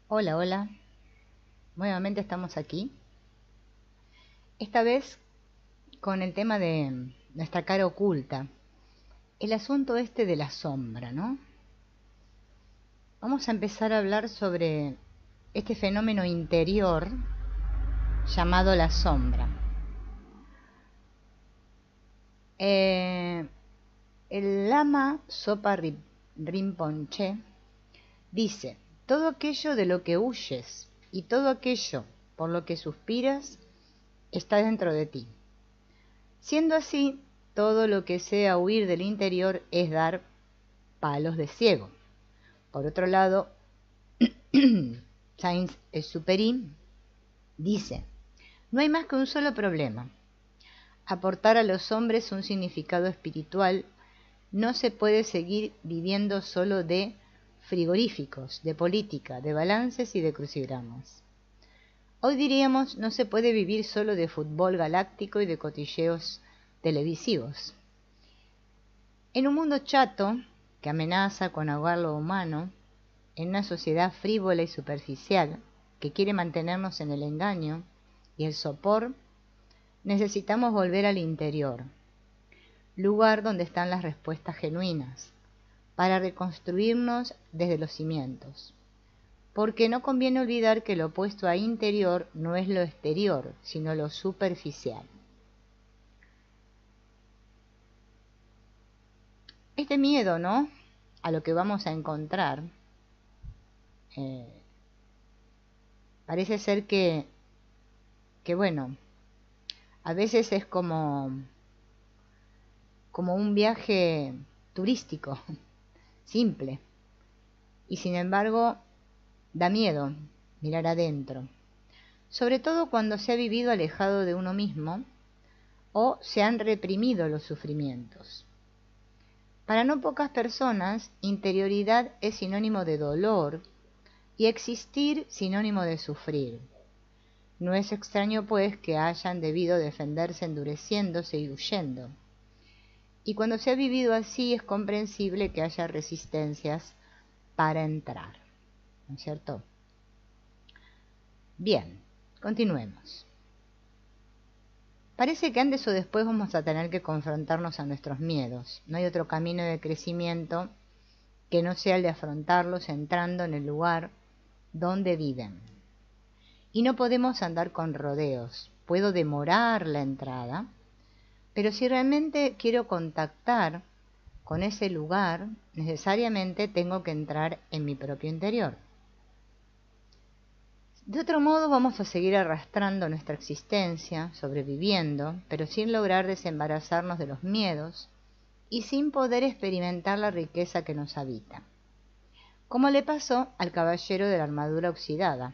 Hola, hola. Nuevamente estamos aquí. Esta vez con el tema de nuestra cara oculta. El asunto este de la sombra, ¿no? Vamos a empezar a hablar sobre este fenómeno interior llamado la sombra. Eh, el Lama Zopa Rinpoche dice: todo aquello de lo que huyes y todo aquello por lo que suspiras está dentro de ti. Siendo así, todo lo que sea huir del interior es dar palos de ciego. Por otro lado, Saint-Exupéry dice: no hay más que un solo problema. Aportar a los hombres un significado espiritual. No se puede seguir viviendo solo de frigoríficos, de política, de balances y de crucigramas. Hoy diríamos: no se puede vivir solo de fútbol galáctico y de cotilleos televisivos. En un mundo chato que amenaza con ahogar lo humano, en una sociedad frívola y superficial que quiere mantenernos en el engaño y el sopor, necesitamos volver al interior, lugar donde están las respuestas genuinas, para reconstruirnos desde los cimientos. Porque no conviene olvidar que lo opuesto a interior no es lo exterior, sino lo superficial. Este miedo, ¿no?, a lo que vamos a encontrar, parece ser que bueno, a veces es como un viaje turístico, simple, y sin embargo da miedo mirar adentro, sobre todo cuando se ha vivido alejado de uno mismo o se han reprimido los sufrimientos. Para no pocas personas, interioridad es sinónimo de dolor y existir sinónimo de sufrir. No es extraño, pues, que hayan debido defenderse endureciéndose y huyendo. Y cuando se ha vivido así, es comprensible que haya resistencias para entrar, ¿no es cierto? Bien, continuemos. Parece que antes o después vamos a tener que confrontarnos a nuestros miedos. No hay otro camino de crecimiento que no sea el de afrontarlos entrando en el lugar donde viven. Y no podemos andar con rodeos. Puedo demorar la entrada, pero si realmente quiero contactar con ese lugar, necesariamente tengo que entrar en mi propio interior. De otro modo vamos a seguir arrastrando nuestra existencia, sobreviviendo, pero sin lograr desembarazarnos de los miedos y sin poder experimentar la riqueza que nos habita. Como le pasó al caballero de la armadura oxidada,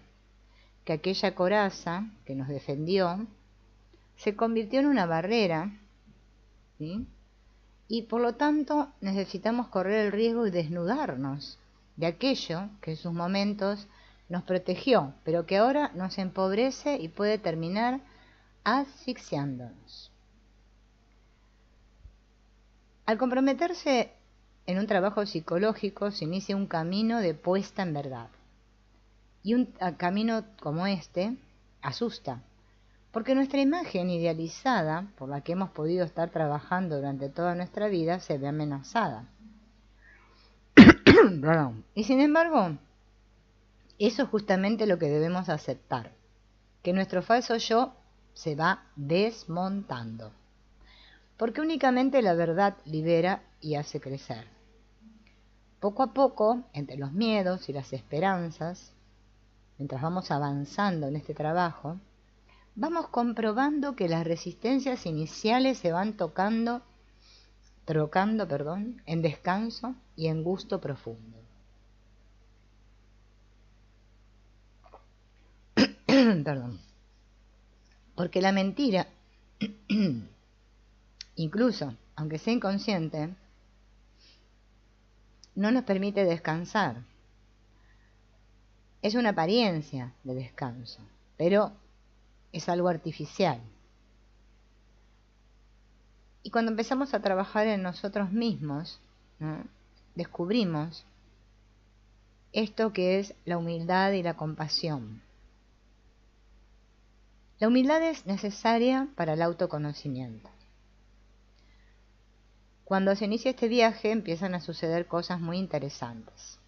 que aquella coraza que nos defendió se convirtió en una barrera, ¿sí?, y por lo tanto necesitamos correr el riesgo de desnudarnos de aquello que en sus momentos nos protegió, pero que ahora nos empobrece y puede terminar asfixiándonos. Al comprometerse en un trabajo psicológico se inicia un camino de puesta en verdad. Y un camino como este asusta, porque nuestra imagen idealizada, por la que hemos podido estar trabajando durante toda nuestra vida, se ve amenazada. Y sin embargo, eso es justamente lo que debemos aceptar, que nuestro falso yo se va desmontando, porque únicamente la verdad libera y hace crecer. Poco a poco, entre los miedos y las esperanzas, mientras vamos avanzando en este trabajo, vamos comprobando que las resistencias iniciales se van trocando, en descanso y en gusto profundo. Perdón. Porque la mentira, incluso aunque sea inconsciente, no nos permite descansar. Es una apariencia de descanso, pero es algo artificial. Y cuando empezamos a trabajar en nosotros mismos, ¿no?, descubrimos esto que es la humildad y la compasión. La humildad es necesaria para el autoconocimiento. Cuando se inicia este viaje empiezan a suceder cosas muy interesantes.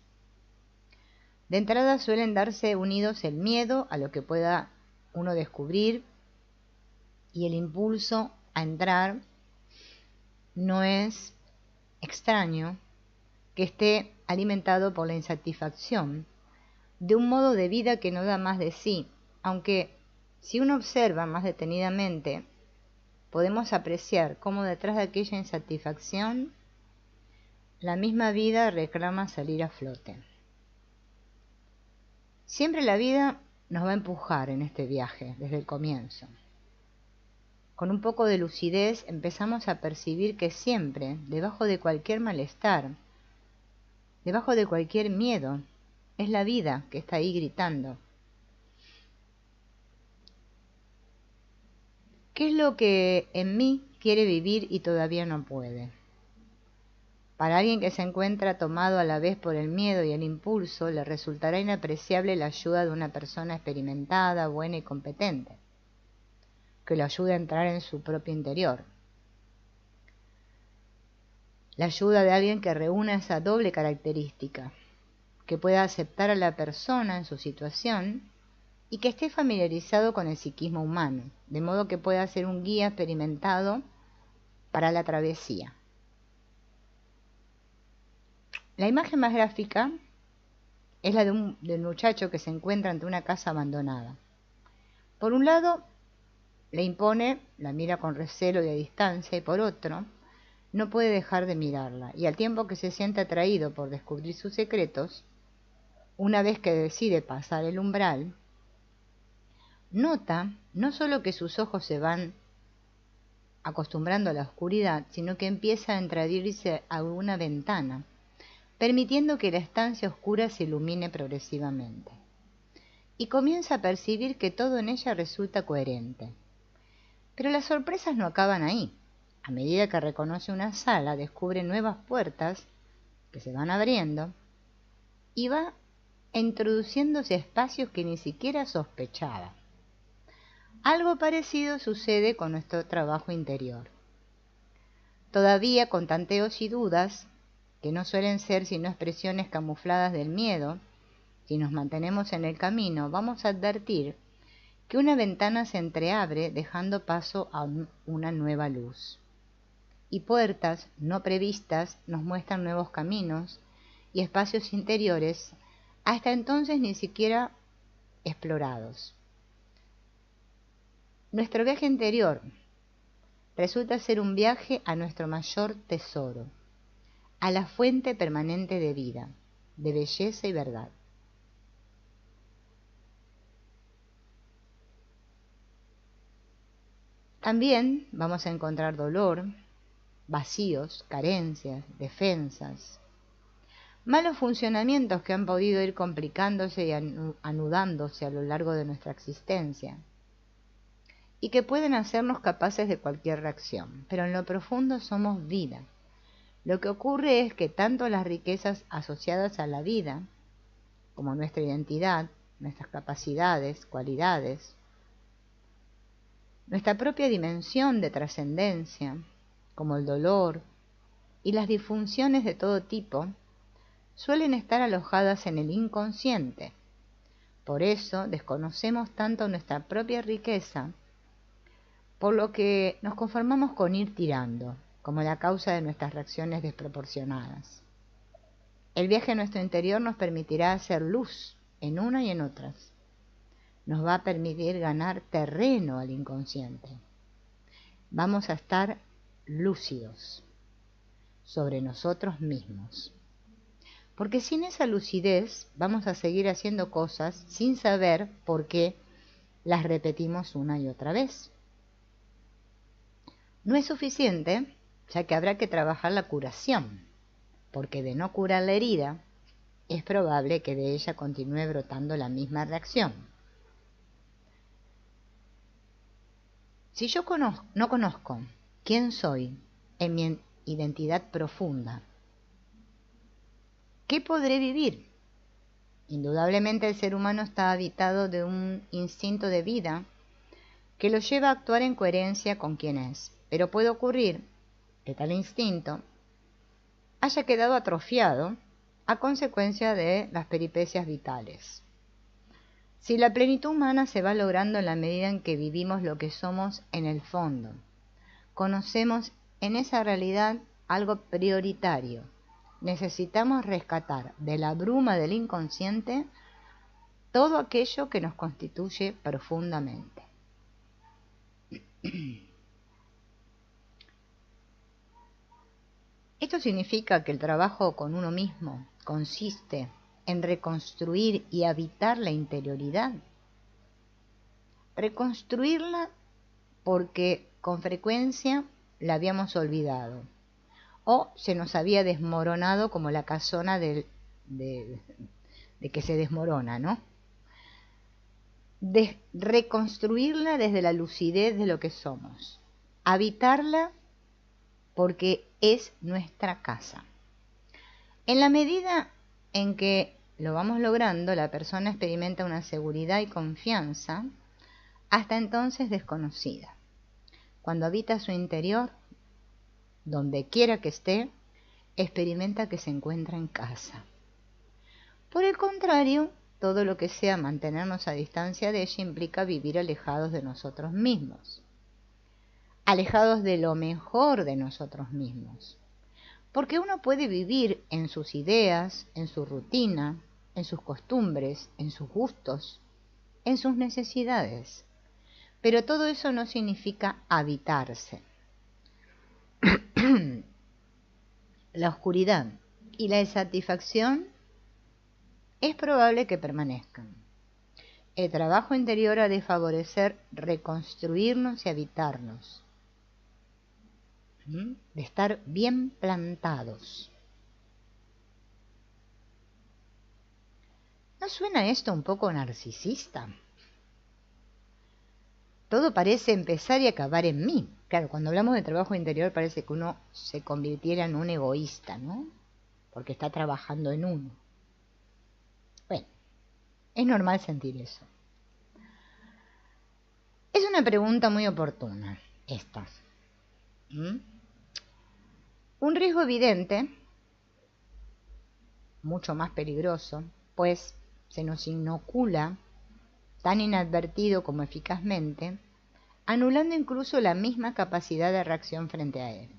De entrada suelen darse unidos el miedo a lo que pueda uno descubrir y el impulso a entrar. No es extraño que esté alimentado por la insatisfacción de un modo de vida que no da más de sí, aunque si uno observa más detenidamente, podemos apreciar cómo detrás de aquella insatisfacción la misma vida reclama salir a flote. Siempre la vida nos va a empujar en este viaje desde el comienzo. Con un poco de lucidez empezamos a percibir que siempre, debajo de cualquier malestar, debajo de cualquier miedo, es la vida que está ahí gritando. ¿Qué es lo que en mí quiere vivir y todavía no puede? Para alguien que se encuentra tomado a la vez por el miedo y el impulso, le resultará inapreciable la ayuda de una persona experimentada, buena y competente, que lo ayude a entrar en su propio interior. La ayuda de alguien que reúna esa doble característica, que pueda aceptar a la persona en su situación y que esté familiarizado con el psiquismo humano, de modo que pueda ser un guía experimentado para la travesía. La imagen más gráfica es la del muchacho que se encuentra ante una casa abandonada. Por un lado, le impone, la mira con recelo y a distancia, y por otro, no puede dejar de mirarla, y al tiempo que se siente atraído por descubrir sus secretos, una vez que decide pasar el umbral, nota no solo que sus ojos se van acostumbrando a la oscuridad, sino que empieza a entradillarse a una ventana, permitiendo que la estancia oscura se ilumine progresivamente. Y comienza a percibir que todo en ella resulta coherente. Pero las sorpresas no acaban ahí. A medida que reconoce una sala, descubre nuevas puertas que se van abriendo y va introduciéndose a espacios que ni siquiera sospechaba. Algo parecido sucede con nuestro trabajo interior. Todavía con tanteos y dudas, que no suelen ser sino expresiones camufladas del miedo, si nos mantenemos en el camino, vamos a advertir que una ventana se entreabre dejando paso a una nueva luz. Y puertas no previstas nos muestran nuevos caminos y espacios interiores hasta entonces ni siquiera explorados. Nuestro viaje interior resulta ser un viaje a nuestro mayor tesoro, a la fuente permanente de vida, de belleza y verdad. También vamos a encontrar dolor, vacíos, carencias, defensas, malos funcionamientos que han podido ir complicándose y anudándose a lo largo de nuestra existencia y que pueden hacernos capaces de cualquier reacción, pero en lo profundo somos vida. Lo que ocurre es que tanto las riquezas asociadas a la vida, como nuestra identidad, nuestras capacidades, cualidades, nuestra propia dimensión de trascendencia, como el dolor y las disfunciones de todo tipo, suelen estar alojadas en el inconsciente. Por eso desconocemos tanto nuestra propia riqueza, por lo que nos conformamos con ir tirando, como la causa de nuestras reacciones desproporcionadas. El viaje a nuestro interior nos permitirá hacer luz en una y en otras. Nos va a permitir ganar terreno al inconsciente. Vamos a estar lúcidos sobre nosotros mismos. Porque sin esa lucidez vamos a seguir haciendo cosas sin saber por qué las repetimos una y otra vez. No es suficiente, ya que habrá que trabajar la curación, porque de no curar la herida, es probable que de ella continúe brotando la misma reacción. Si yo no conozco quién soy en mi identidad profunda, ¿qué podré vivir? Indudablemente el ser humano está habitado de un instinto de vida que lo lleva a actuar en coherencia con quien es, pero puede ocurrir que tal instinto haya quedado atrofiado a consecuencia de las peripecias vitales. Si la plenitud humana se va logrando en la medida en que vivimos lo que somos en el fondo, conocemos en esa realidad algo prioritario. Necesitamos rescatar de la bruma del inconsciente todo aquello que nos constituye profundamente. Esto significa que el trabajo con uno mismo consiste en reconstruir y habitar la interioridad. Reconstruirla porque con frecuencia la habíamos olvidado o se nos había desmoronado como la casona de que se desmorona, ¿no? Reconstruirla desde la lucidez de lo que somos, habitarla porque es nuestra casa. En la medida en que lo vamos logrando, la persona experimenta una seguridad y confianza hasta entonces desconocida. Cuando habita su interior, donde quiera que esté, experimenta que se encuentra en casa. Por el contrario, todo lo que sea mantenernos a distancia de ella implica vivir alejados de nosotros mismos, alejados de lo mejor de nosotros mismos. Porque uno puede vivir en sus ideas, en su rutina, en sus costumbres, en sus gustos, en sus necesidades. Pero todo eso no significa habitarse. La oscuridad y la insatisfacción es probable que permanezcan. El trabajo interior ha de favorecer reconstruirnos y habitarnos, de estar bien plantados. ¿No suena esto un poco narcisista? Todo parece empezar y acabar en mí. Claro, cuando hablamos de trabajo interior parece que uno se convirtiera en un egoísta, ¿no? Porque está trabajando en uno. Bueno, es normal sentir eso. Es una pregunta muy oportuna, esta. Un riesgo evidente, mucho más peligroso, pues se nos inocula tan inadvertido como eficazmente, anulando incluso la misma capacidad de reacción frente a él.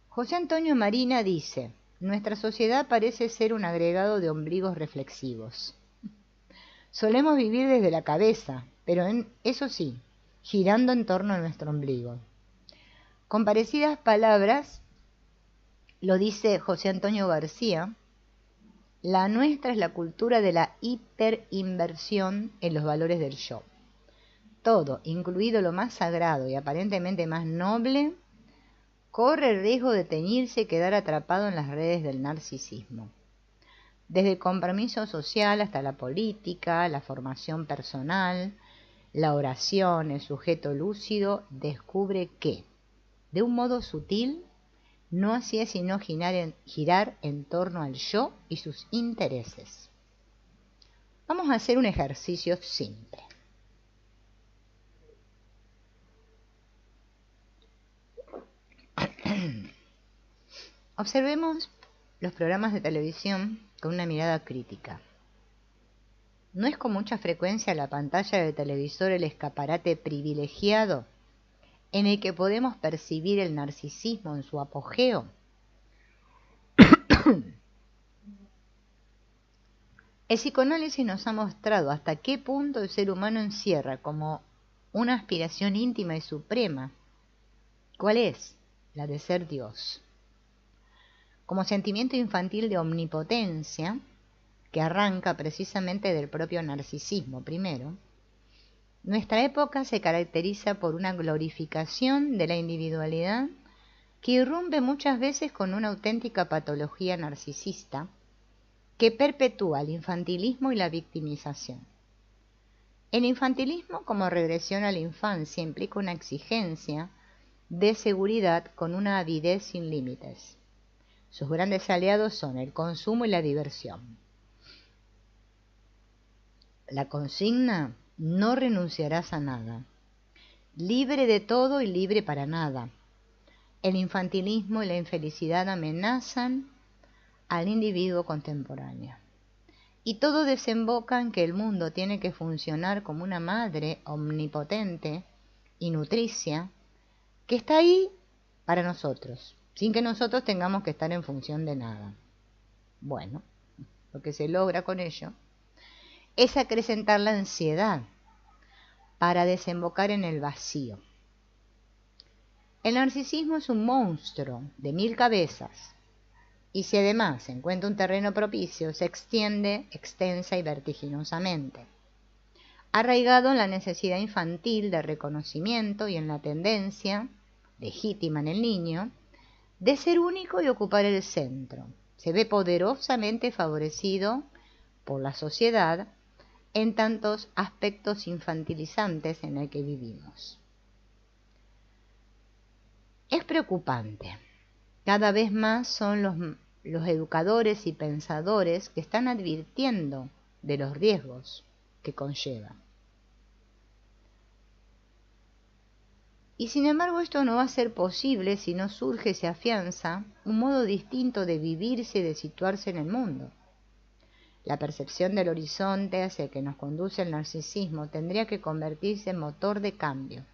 José Antonio Marina dice: nuestra sociedad parece ser un agregado de ombligos reflexivos. Solemos vivir desde la cabeza, pero eso sí, girando en torno a nuestro ombligo. Con parecidas palabras, lo dice José Antonio García, la nuestra es la cultura de la hiperinversión en los valores del yo. Todo, incluido lo más sagrado y aparentemente más noble, corre el riesgo de teñirse y quedar atrapado en las redes del narcisismo. Desde el compromiso social hasta la política, la formación personal, la oración, el sujeto lúcido descubre que, de un modo sutil, no hacía sino girar en torno al yo y sus intereses. Vamos a hacer un ejercicio simple. Observemos los programas de televisión con una mirada crítica. ¿No es con mucha frecuencia la pantalla del televisor el escaparate privilegiado en el que podemos percibir el narcisismo en su apogeo? El psicoanálisis nos ha mostrado hasta qué punto el ser humano encierra como una aspiración íntima y suprema. ¿Cuál es? La de ser Dios. Como sentimiento infantil de omnipotencia, que arranca precisamente del propio narcisismo primero, nuestra época se caracteriza por una glorificación de la individualidad que irrumpe muchas veces con una auténtica patología narcisista que perpetúa el infantilismo y la victimización. El infantilismo como regresión a la infancia implica una exigencia de seguridad con una avidez sin límites. Sus grandes aliados son el consumo y la diversión. la consigna: no renunciarás a nada. Libre de todo y libre para nada. El infantilismo y la infelicidad amenazan al individuo contemporáneo. Y todo desemboca en que el mundo tiene que funcionar como una madre omnipotente y nutricia que está ahí para nosotros, sin que nosotros tengamos que estar en función de nada. Bueno, lo que se logra con ello es acrecentar la ansiedad para desembocar en el vacío. El narcisismo es un monstruo de 1000 cabezas, y si además se encuentra un terreno propicio, se extiende extensa y vertiginosamente, arraigado en la necesidad infantil de reconocimiento y en la tendencia, legítima en el niño, de ser único y ocupar el centro. Se ve poderosamente favorecido por la sociedad en tantos aspectos infantilizantes en el que vivimos. Es preocupante. Cada vez más son los educadores y pensadores que están advirtiendo de los riesgos que conlleva. Y sin embargo esto no va a ser posible si no surge y se afianza un modo distinto de vivirse y de situarse en el mundo. La percepción del horizonte hacia el que nos conduce el narcisismo tendría que convertirse en motor de cambio,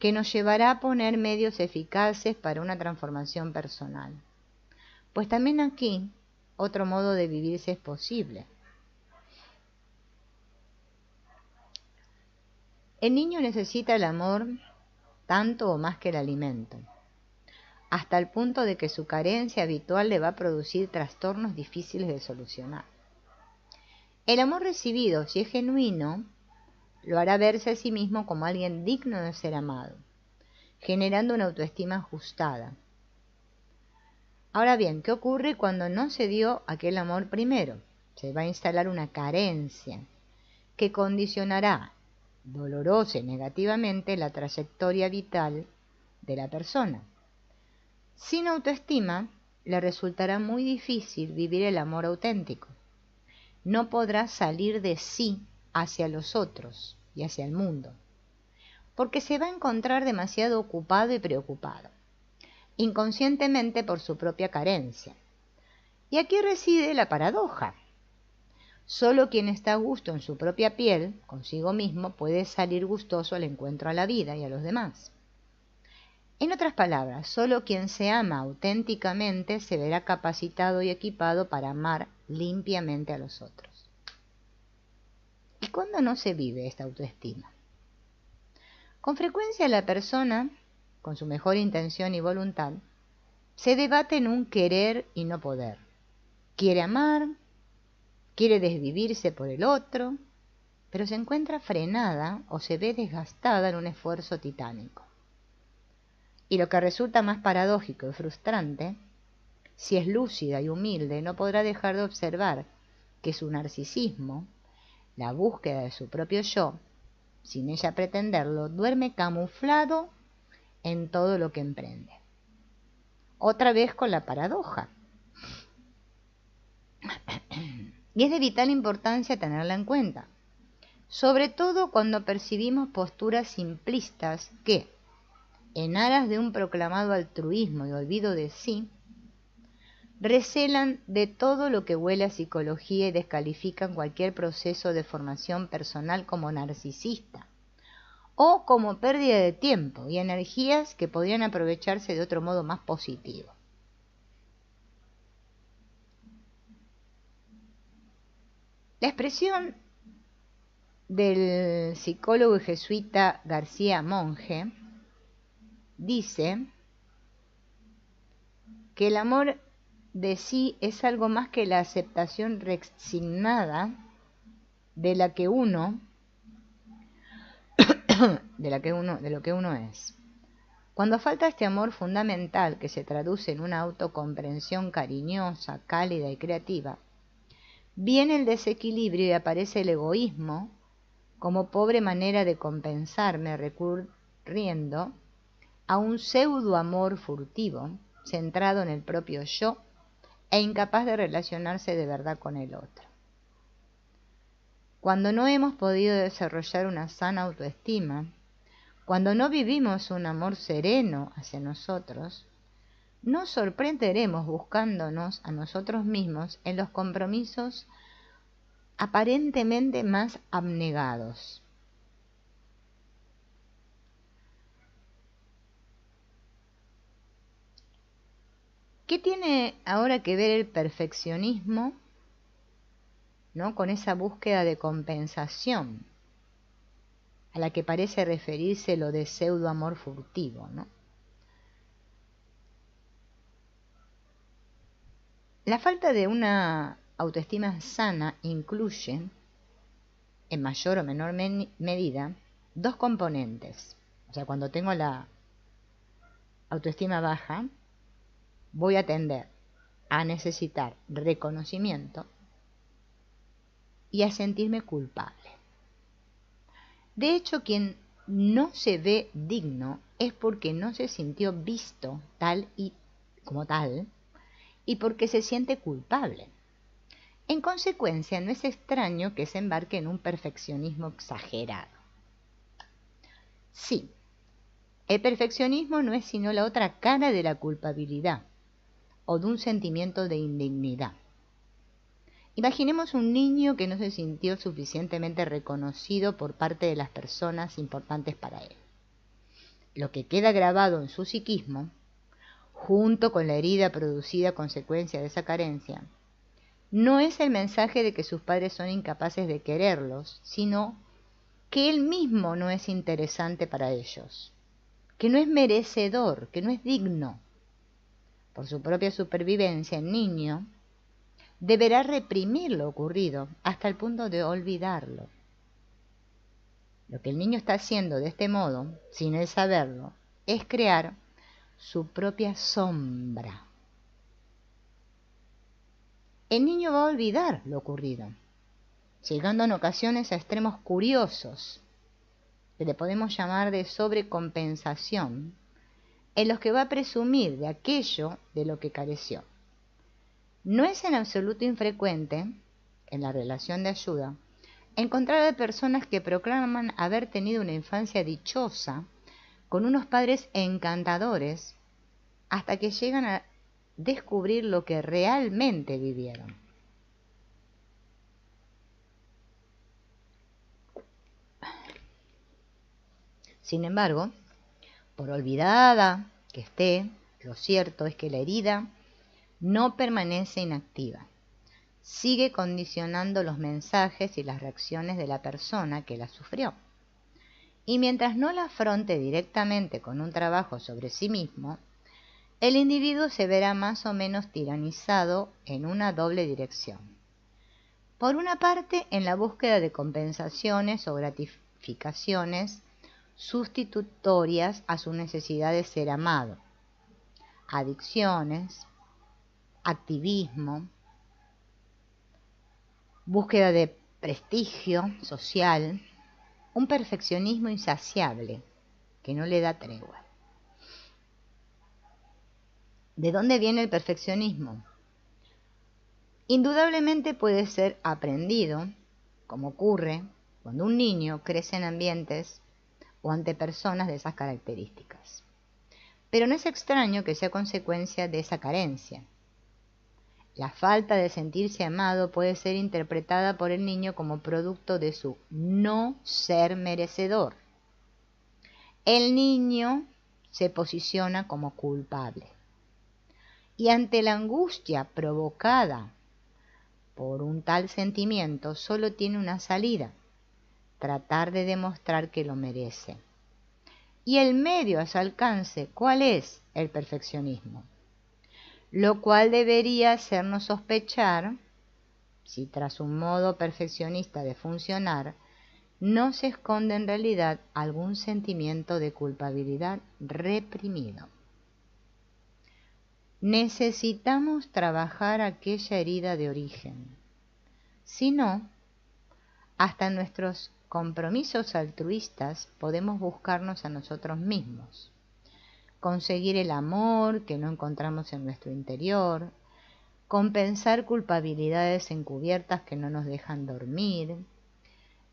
que nos llevará a poner medios eficaces para una transformación personal. Pues también aquí otro modo de vivirse es posible. El niño necesita el amor tanto o más que el alimento, hasta el punto de que su carencia habitual le va a producir trastornos difíciles de solucionar. El amor recibido, si es genuino, lo hará verse a sí mismo como alguien digno de ser amado, generando una autoestima ajustada. Ahora bien, ¿qué ocurre cuando no se dio aquel amor primero? Se va a instalar una carencia que condicionará dolorosa y negativamente la trayectoria vital de la persona. Sin autoestima, le resultará muy difícil vivir el amor auténtico. No podrá salir de sí hacia los otros y hacia el mundo, porque se va a encontrar demasiado ocupado y preocupado, inconscientemente por su propia carencia. Y aquí reside la paradoja. Solo quien está a gusto en su propia piel, consigo mismo, puede salir gustoso al encuentro a la vida y a los demás. En otras palabras, solo quien se ama auténticamente se verá capacitado y equipado para amar limpiamente a los otros. ¿Y cuándo no se vive esta autoestima? Con frecuencia la persona, con su mejor intención y voluntad, se debate en un querer y no poder. Quiere amar, quiere desvivirse por el otro, pero se encuentra frenada o se ve desgastada en un esfuerzo titánico. Y lo que resulta más paradójico y frustrante, si es lúcida y humilde, no podrá dejar de observar que su narcisismo, la búsqueda de su propio yo, sin ella pretenderlo, duerme camuflado en todo lo que emprende. Otra vez con la paradoja. Y es de vital importancia tenerla en cuenta, sobre todo cuando percibimos posturas simplistas que, en aras de un proclamado altruismo y olvido de sí, recelan de todo lo que huele a psicología y descalifican cualquier proceso de formación personal como narcisista o como pérdida de tiempo y energías que podrían aprovecharse de otro modo más positivo. La expresión del psicólogo y jesuita García Monge dice que el amor de sí es algo más que la aceptación resignada de lo que uno es. Cuando falta este amor fundamental que se traduce en una autocomprensión cariñosa, cálida y creativa, viene el desequilibrio y aparece el egoísmo como pobre manera de compensarme, recurriendo a un pseudo amor furtivo, centrado en el propio yo e incapaz de relacionarse de verdad con el otro. Cuando no hemos podido desarrollar una sana autoestima, cuando no vivimos un amor sereno hacia nosotros, nos sorprenderemos buscándonos a nosotros mismos en los compromisos aparentemente más abnegados. ¿Qué tiene ahora que ver el perfeccionismo, ¿no?, con esa búsqueda de compensación a la que parece referirse lo de pseudo amor furtivo, ¿no? La falta de una autoestima sana incluye, en mayor o menor medida, dos componentes. O sea, cuando tengo la autoestima baja, voy a tender a necesitar reconocimiento y a sentirme culpable. De hecho, quien no se ve digno es porque no se sintió visto tal y como tal, y porque se siente culpable. En consecuencia, no es extraño que se embarque en un perfeccionismo exagerado. Sí, el perfeccionismo no es sino la otra cara de la culpabilidad o de un sentimiento de indignidad. Imaginemos un niño que no se sintió suficientemente reconocido por parte de las personas importantes para él. Lo que queda grabado en su psiquismo, junto con la herida producida a consecuencia de esa carencia, no es el mensaje de que sus padres son incapaces de quererlos, sino que él mismo no es interesante para ellos, que no es merecedor, que no es digno. Por su propia supervivencia, el niño deberá reprimir lo ocurrido hasta el punto de olvidarlo. Lo que el niño está haciendo de este modo, sin él saberlo, es crear su propia sombra. El niño va a olvidar lo ocurrido, llegando en ocasiones a extremos curiosos, que le podemos llamar de sobrecompensación, en los que va a presumir de aquello de lo que careció. No es en absoluto infrecuente, en la relación de ayuda, encontrar a personas que proclaman haber tenido una infancia dichosa, con unos padres encantadores, hasta que llegan a descubrir lo que realmente vivieron. Sin embargo, por olvidada que esté, lo cierto es que la herida no permanece inactiva. Sigue condicionando los mensajes y las reacciones de la persona que la sufrió. Y mientras no la afronte directamente con un trabajo sobre sí mismo, el individuo se verá más o menos tiranizado en una doble dirección. Por una parte, en la búsqueda de compensaciones o gratificaciones sustitutorias a su necesidad de ser amado. Adicciones, activismo, búsqueda de prestigio social, un perfeccionismo insaciable que no le da tregua. ¿De dónde viene el perfeccionismo? Indudablemente puede ser aprendido, como ocurre cuando un niño crece en ambientes o ante personas de esas características. Pero no es extraño que sea consecuencia de esa carencia. La falta de sentirse amado puede ser interpretada por el niño como producto de su no ser merecedor. El niño se posiciona como culpable. Y ante la angustia provocada por un tal sentimiento, solo tiene una salida: tratar de demostrar que lo merece. Y el medio a su alcance, ¿cuál es? El perfeccionismo. Lo cual debería hacernos sospechar si tras un modo perfeccionista de funcionar no se esconde en realidad algún sentimiento de culpabilidad reprimido. Necesitamos trabajar aquella herida de origen. Si no, hasta nuestros compromisos altruistas podemos buscarnos a nosotros mismos, conseguir el amor que no encontramos en nuestro interior, compensar culpabilidades encubiertas que no nos dejan dormir,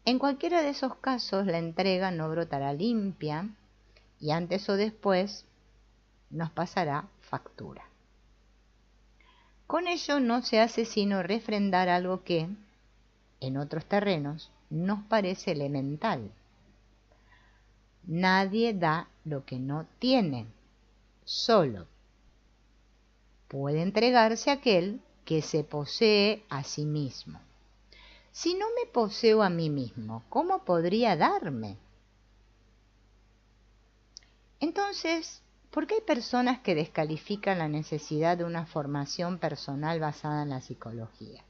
En cualquiera de esos casos, la entrega no brotará limpia y antes o después nos pasará factura. Con ello no se hace sino refrendar algo que, en otros terrenos, nos parece elemental. Nadie da lo que no tiene, solo puede entregarse aquel que se posee a sí mismo. Si no me poseo a mí mismo, ¿cómo podría darme? Entonces, ¿por qué hay personas que descalifican la necesidad de una formación personal basada en la psicología?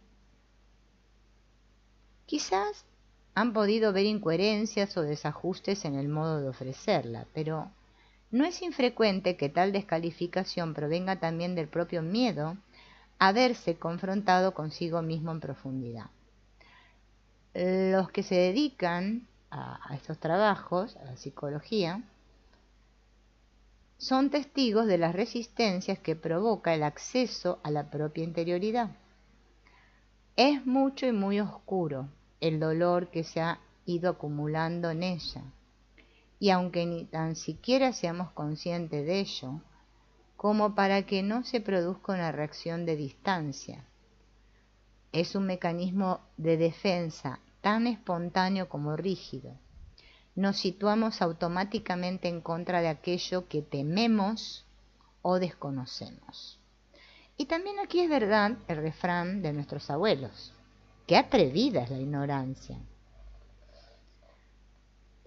Quizás han podido ver incoherencias o desajustes en el modo de ofrecerla, pero no es infrecuente que tal descalificación provenga también del propio miedo a verse confrontado consigo mismo en profundidad. Los que se dedican a estos trabajos, a la psicología, son testigos de las resistencias que provoca el acceso a la propia interioridad. Es mucho y muy oscuro el dolor que se ha ido acumulando en ella, y aunque ni tan siquiera seamos conscientes de ello, como para que no se produzca una reacción de distancia, es un mecanismo de defensa tan espontáneo como rígido. Nos situamos automáticamente en contra de aquello que tememos o desconocemos. Y también aquí es verdad el refrán de nuestros abuelos: qué atrevida es la ignorancia.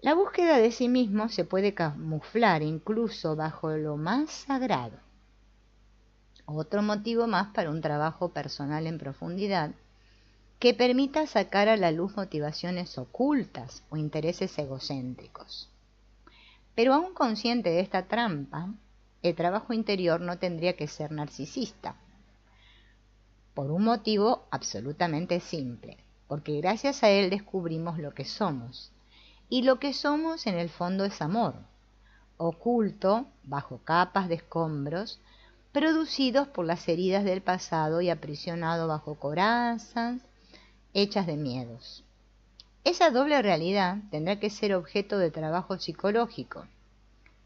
La búsqueda de sí mismo se puede camuflar incluso bajo lo más sagrado. Otro motivo más para un trabajo personal en profundidad que permita sacar a la luz motivaciones ocultas o intereses egocéntricos. Pero aún consciente de esta trampa, el trabajo interior no tendría que ser narcisista, por un motivo absolutamente simple, porque gracias a él descubrimos lo que somos, y lo que somos en el fondo es amor, oculto bajo capas de escombros, producidos por las heridas del pasado y aprisionado bajo corazas hechas de miedos. Esa doble realidad tendrá que ser objeto de trabajo psicológico,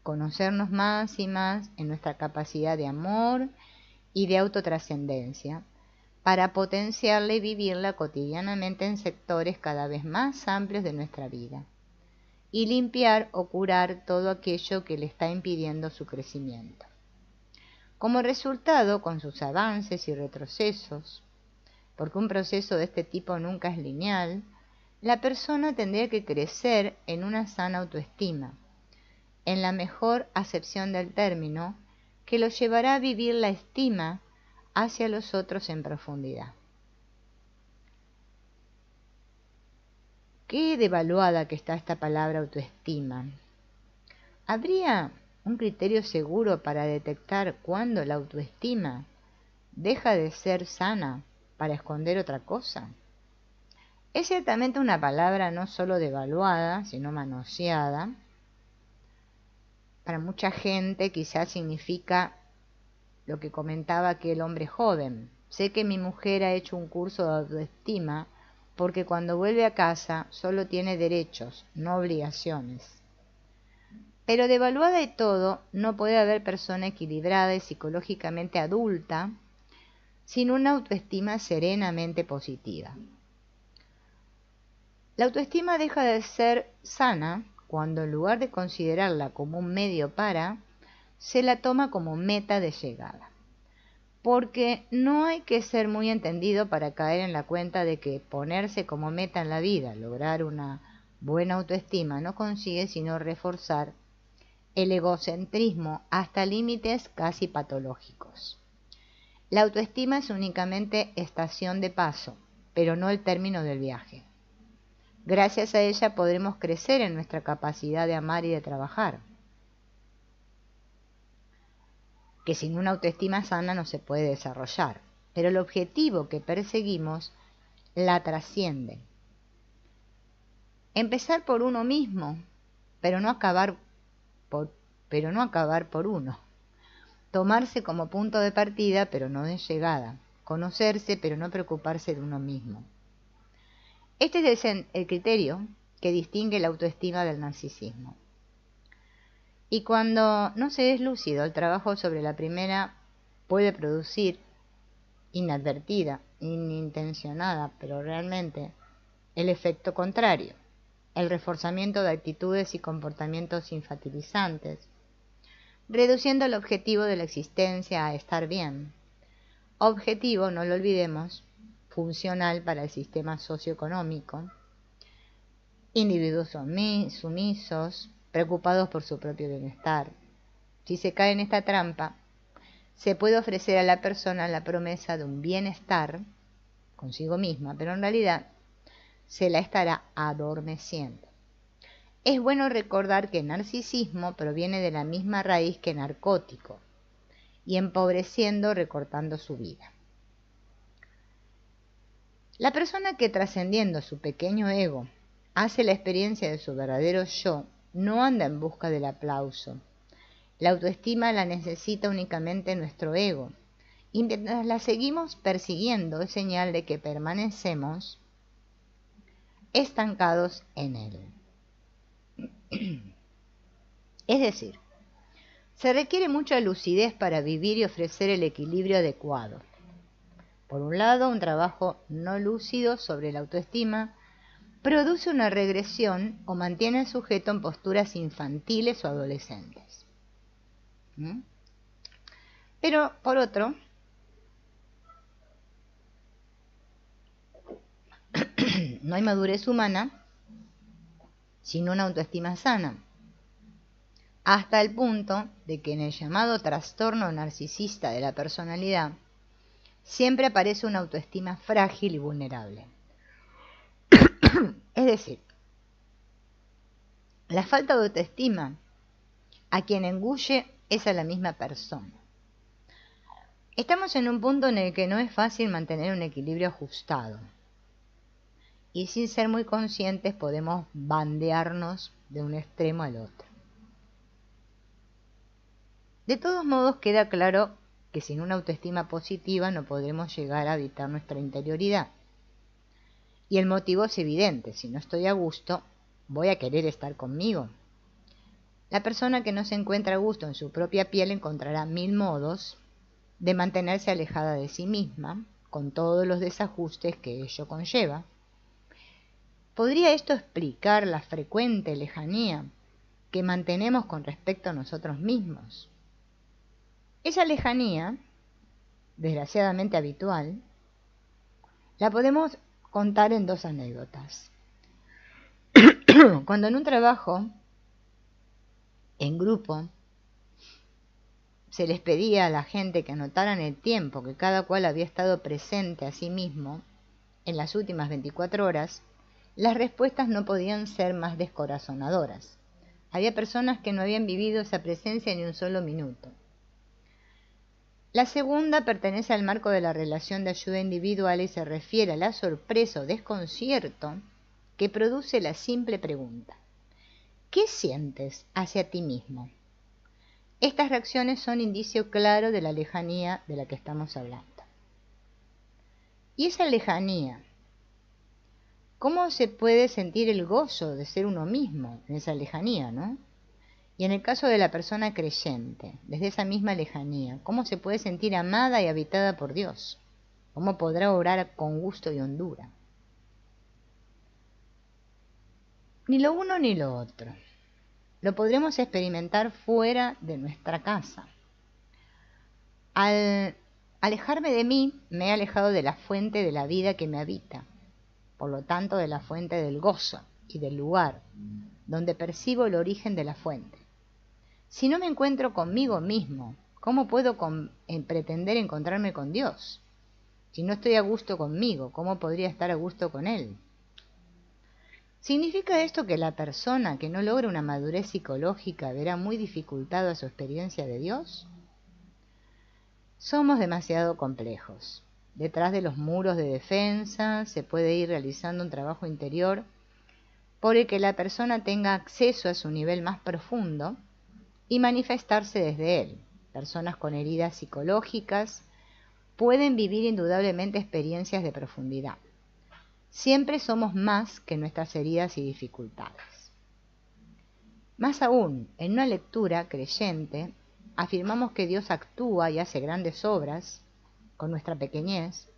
conocernos más y más en nuestra capacidad de amor y de autotrascendencia, para potenciarla y vivirla cotidianamente en sectores cada vez más amplios de nuestra vida, y limpiar o curar todo aquello que le está impidiendo su crecimiento. Como resultado, con sus avances y retrocesos, porque un proceso de este tipo nunca es lineal, la persona tendría que crecer en una sana autoestima, en la mejor acepción del término, que lo llevará a vivir la estima hacia los otros en profundidad. Qué devaluada que está esta palabra autoestima. ¿Habría un criterio seguro para detectar cuándo la autoestima deja de ser sana para esconder otra cosa? Es ciertamente una palabra no solo devaluada, sino manoseada. Para mucha gente quizás significa lo que comentaba aquel hombre joven: sé que mi mujer ha hecho un curso de autoestima porque cuando vuelve a casa solo tiene derechos, no obligaciones. Pero devaluada y todo, no puede haber persona equilibrada y psicológicamente adulta sin una autoestima serenamente positiva. La autoestima deja de ser sana cuando, en lugar de considerarla como un medio para, se la toma como meta de llegada. Porque no hay que ser muy entendido para caer en la cuenta de que ponerse como meta en la vida, lograr una buena autoestima, no consigue sino reforzar el egocentrismo hasta límites casi patológicos. La autoestima es únicamente estación de paso, pero no el término del viaje. Gracias a ella podremos crecer en nuestra capacidad de amar y de trabajar, que sin una autoestima sana no se puede desarrollar, pero el objetivo que perseguimos la trasciende. Empezar por uno mismo, pero no acabar por uno. Tomarse como punto de partida, pero no de llegada. Conocerse, pero no preocuparse de uno mismo. Este es el criterio que distingue la autoestima del narcisismo. Y cuando no se es lúcido, el trabajo sobre la primera puede producir, inadvertida, inintencionada, pero realmente, el efecto contrario, el reforzamiento de actitudes y comportamientos infantilizantes, reduciendo el objetivo de la existencia a estar bien. Objetivo, no lo olvidemos, funcional para el sistema socioeconómico, individuos sumisos, preocupados por su propio bienestar. Si se cae en esta trampa, se puede ofrecer a la persona la promesa de un bienestar consigo misma, pero en realidad se la estará adormeciendo. Es bueno recordar que narcisismo proviene de la misma raíz que narcótico, y empobreciendo, recortando su vida. La persona que trascendiendo su pequeño ego hace la experiencia de su verdadero yo, no anda en busca del aplauso. La autoestima la necesita únicamente nuestro ego, y mientras la seguimos persiguiendo es señal de que permanecemos estancados en él. Es decir, se requiere mucha lucidez para vivir y ofrecer el equilibrio adecuado. Por un lado, un trabajo no lúcido sobre la autoestima produce una regresión o mantiene al sujeto en posturas infantiles o adolescentes. Pero, por otro, no hay madurez humana sin una autoestima sana, hasta el punto de que en el llamado trastorno narcisista de la personalidad siempre aparece una autoestima frágil y vulnerable. Es decir, la falta de autoestima a quien engulle es a la misma persona. Estamos en un punto en el que no es fácil mantener un equilibrio ajustado. Y sin ser muy conscientes podemos bandearnos de un extremo al otro. De todos modos queda claro que sin una autoestima positiva no podremos llegar a habitar nuestra interioridad. Y el motivo es evidente: si no estoy a gusto, voy a querer estar conmigo. La persona que no se encuentra a gusto en su propia piel encontrará mil modos de mantenerse alejada de sí misma, con todos los desajustes que ello conlleva. ¿Podría esto explicar la frecuente lejanía que mantenemos con respecto a nosotros mismos? Esa lejanía, desgraciadamente habitual, la podemos contar en dos anécdotas. Cuando en un trabajo en grupo se les pedía a la gente que anotaran el tiempo que cada cual había estado presente a sí mismo en las últimas 24 horas, las respuestas no podían ser más descorazonadoras. Había personas que no habían vivido esa presencia ni un solo minuto. La segunda pertenece al marco de la relación de ayuda individual y se refiere a la sorpresa o desconcierto que produce la simple pregunta: ¿qué sientes hacia ti mismo? Estas reacciones son indicio claro de la lejanía de la que estamos hablando. Y esa lejanía, ¿cómo se puede sentir el gozo de ser uno mismo en esa lejanía, no? Y en el caso de la persona creyente, desde esa misma lejanía, ¿cómo se puede sentir amada y habitada por Dios? ¿Cómo podrá orar con gusto y hondura? Ni lo uno ni lo otro. Lo podremos experimentar fuera de nuestra casa. Al alejarme de mí, me he alejado de la fuente de la vida que me habita, por lo tanto de la fuente del gozo y del lugar donde percibo el origen de la fuente. Si no me encuentro conmigo mismo, ¿cómo puedo pretender encontrarme con Dios? Si no estoy a gusto conmigo, ¿cómo podría estar a gusto con Él? ¿Significa esto que la persona que no logra una madurez psicológica verá muy dificultada su experiencia de Dios? Somos demasiado complejos. Detrás de los muros de defensa se puede ir realizando un trabajo interior por el que la persona tenga acceso a su nivel más profundo y manifestarse desde él. Personas con heridas psicológicas pueden vivir indudablemente experiencias de profundidad. Siempre somos más que nuestras heridas y dificultades. Más aún, en una lectura creyente, afirmamos que Dios actúa y hace grandes obras con nuestra pequeñez,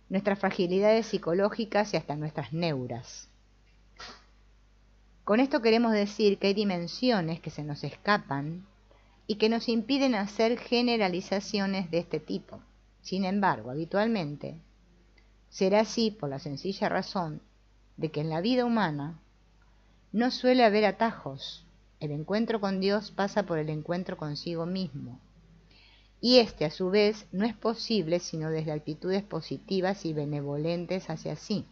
nuestras fragilidades psicológicas y hasta nuestras neuras. Con esto queremos decir que hay dimensiones que se nos escapan y que nos impiden hacer generalizaciones de este tipo. Sin embargo, habitualmente, será así por la sencilla razón de que en la vida humana no suele haber atajos. El encuentro con Dios pasa por el encuentro consigo mismo. Y este, a su vez, no es posible sino desde actitudes positivas y benevolentes hacia sí.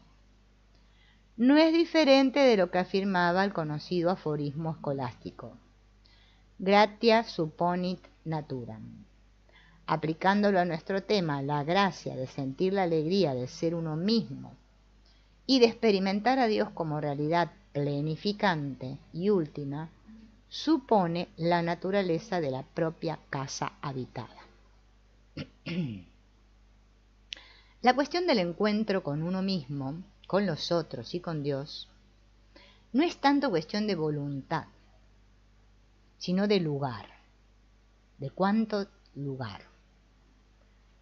No es diferente de lo que afirmaba el conocido aforismo escolástico: gratia supponit naturam. Aplicándolo a nuestro tema, la gracia de sentir la alegría de ser uno mismo y de experimentar a Dios como realidad plenificante y última, supone la naturaleza de la propia casa habitada. La cuestión del encuentro con uno mismo, con los otros y con Dios, no es tanto cuestión de voluntad, sino de lugar. ¿De cuánto lugar?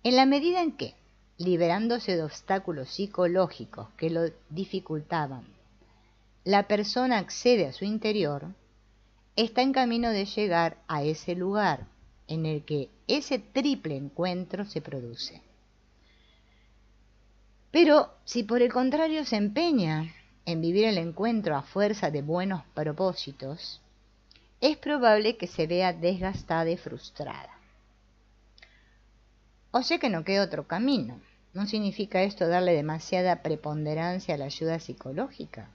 En la medida en que, liberándose de obstáculos psicológicos que lo dificultaban, la persona accede a su interior, está en camino de llegar a ese lugar en el que ese triple encuentro se produce. Pero si por el contrario se empeña en vivir el encuentro a fuerza de buenos propósitos, es probable que se vea desgastada y frustrada. O sea que no queda otro camino. No significa esto darle demasiada preponderancia a la ayuda psicológica.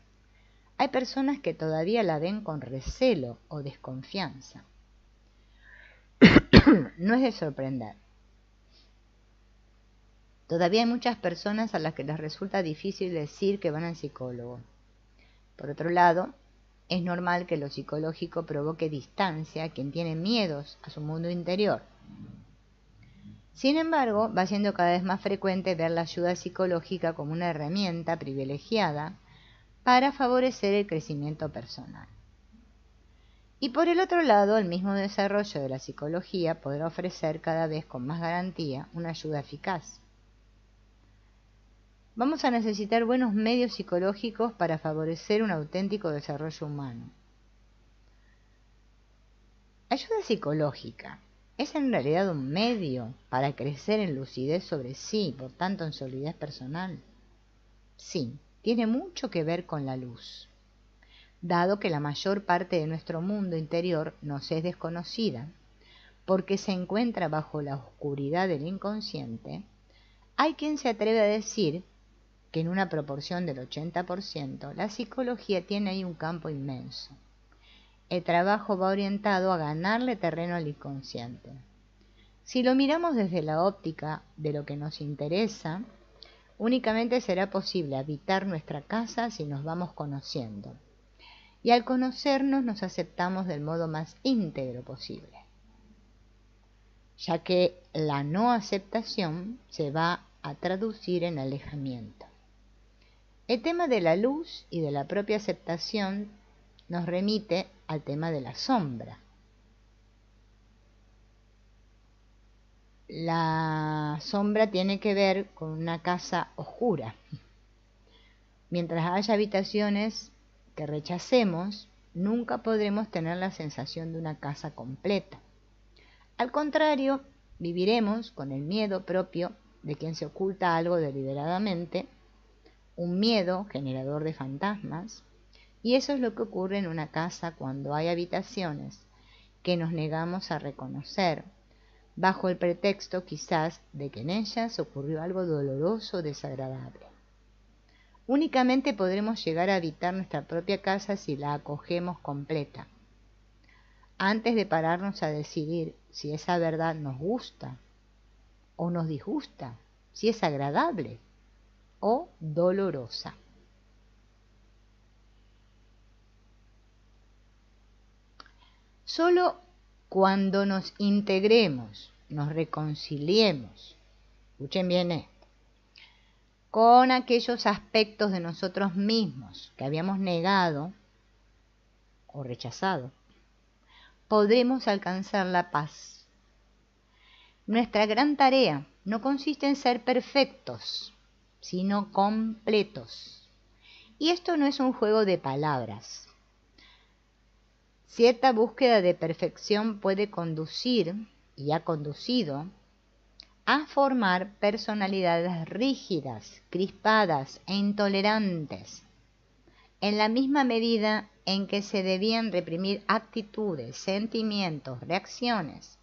Hay personas que todavía la ven con recelo o desconfianza. No es de sorprender. Todavía hay muchas personas a las que les resulta difícil decir que van al psicólogo. Por otro lado, es normal que lo psicológico provoque distancia a quien tiene miedos a su mundo interior. Sin embargo, va siendo cada vez más frecuente ver la ayuda psicológica como una herramienta privilegiada para favorecer el crecimiento personal. Y por el otro lado, el mismo desarrollo de la psicología podrá ofrecer cada vez con más garantía una ayuda eficaz. Vamos a necesitar buenos medios psicológicos para favorecer un auténtico desarrollo humano. Ayuda psicológica es en realidad un medio para crecer en lucidez sobre sí, por tanto en solidez personal. Sí, tiene mucho que ver con la luz. Dado que la mayor parte de nuestro mundo interior nos es desconocida, porque se encuentra bajo la oscuridad del inconsciente, hay quien se atreve a decir que en una proporción del 80%, la psicología tiene ahí un campo inmenso. El trabajo va orientado a ganarle terreno al inconsciente. Si lo miramos desde la óptica de lo que nos interesa, únicamente será posible habitar nuestra casa si nos vamos conociendo. Y al conocernos nos aceptamos del modo más íntegro posible, ya que la no aceptación se va a traducir en alejamiento. El tema de la luz y de la propia aceptación nos remite al tema de la sombra. La sombra tiene que ver con una casa oscura. Mientras haya habitaciones que rechacemos, nunca podremos tener la sensación de una casa completa. Al contrario, viviremos con el miedo propio de quien se oculta algo deliberadamente, un miedo generador de fantasmas, y eso es lo que ocurre en una casa cuando hay habitaciones que nos negamos a reconocer, bajo el pretexto quizás de que en ellas ocurrió algo doloroso o desagradable. Únicamente podremos llegar a habitar nuestra propia casa si la acogemos completa, antes de pararnos a decidir si esa verdad nos gusta o nos disgusta, si es agradable o dolorosa. Solo cuando nos integremos, nos reconciliemos, escuchen bien esto, con aquellos aspectos de nosotros mismos que habíamos negado o rechazado, podremos alcanzar la paz. Nuestra gran tarea no consiste en ser perfectos, sino completos. Y esto no es un juego de palabras. Cierta búsqueda de perfección puede conducir, y ha conducido, a formar personalidades rígidas, crispadas e intolerantes, en la misma medida en que se debían reprimir actitudes, sentimientos, reacciones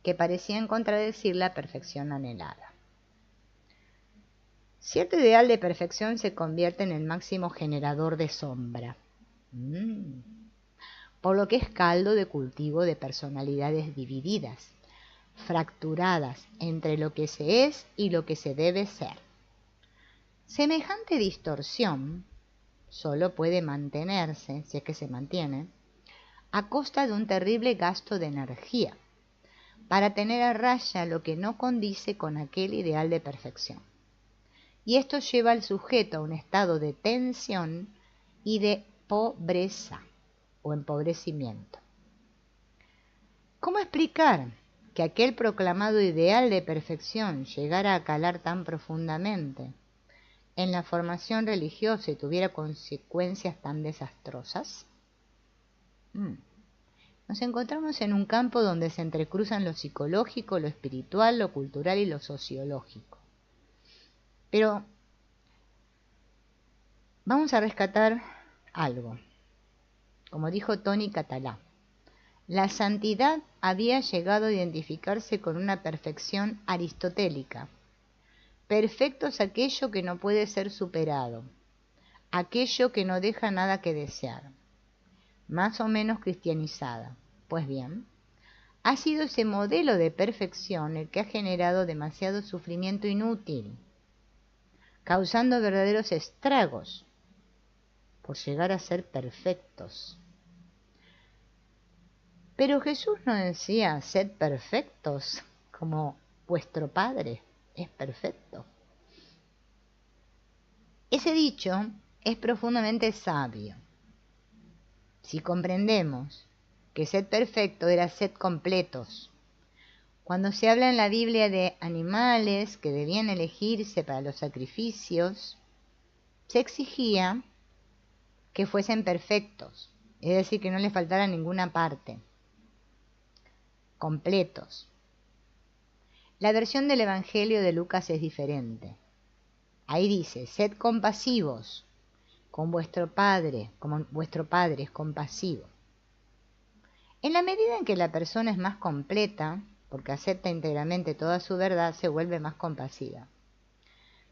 que parecían contradecir la perfección anhelada. Cierto ideal de perfección se convierte en el máximo generador de sombra, por lo que es caldo de cultivo de personalidades divididas, fracturadas entre lo que se es y lo que se debe ser. Semejante distorsión solo puede mantenerse, si es que se mantiene, a costa de un terrible gasto de energía, para tener a raya lo que no condice con aquel ideal de perfección. Y esto lleva al sujeto a un estado de tensión y de pobreza o empobrecimiento. ¿Cómo explicar que aquel proclamado ideal de perfección llegara a calar tan profundamente en la formación religiosa y tuviera consecuencias tan desastrosas? Nos encontramos en un campo donde se entrecruzan lo psicológico, lo espiritual, lo cultural y lo sociológico. Pero vamos a rescatar algo. Como dijo Tony Catalá, la santidad había llegado a identificarse con una perfección aristotélica. Perfecto es aquello que no puede ser superado, aquello que no deja nada que desear, más o menos cristianizada. Pues bien, ha sido ese modelo de perfección el que ha generado demasiado sufrimiento inútil, causando verdaderos estragos por llegar a ser perfectos. Pero Jesús no decía, sed perfectos, como vuestro Padre es perfecto. Ese dicho es profundamente sabio. Si comprendemos que sed perfecto era sed completos, cuando se habla en la Biblia de animales que debían elegirse para los sacrificios, se exigía que fuesen perfectos, es decir, que no les faltara ninguna parte, completos. La versión del Evangelio de Lucas es diferente. Ahí dice, sed compasivos con vuestro Padre, como vuestro Padre es compasivo. En la medida en que la persona es más completa, porque acepta íntegramente toda su verdad, se vuelve más compasiva.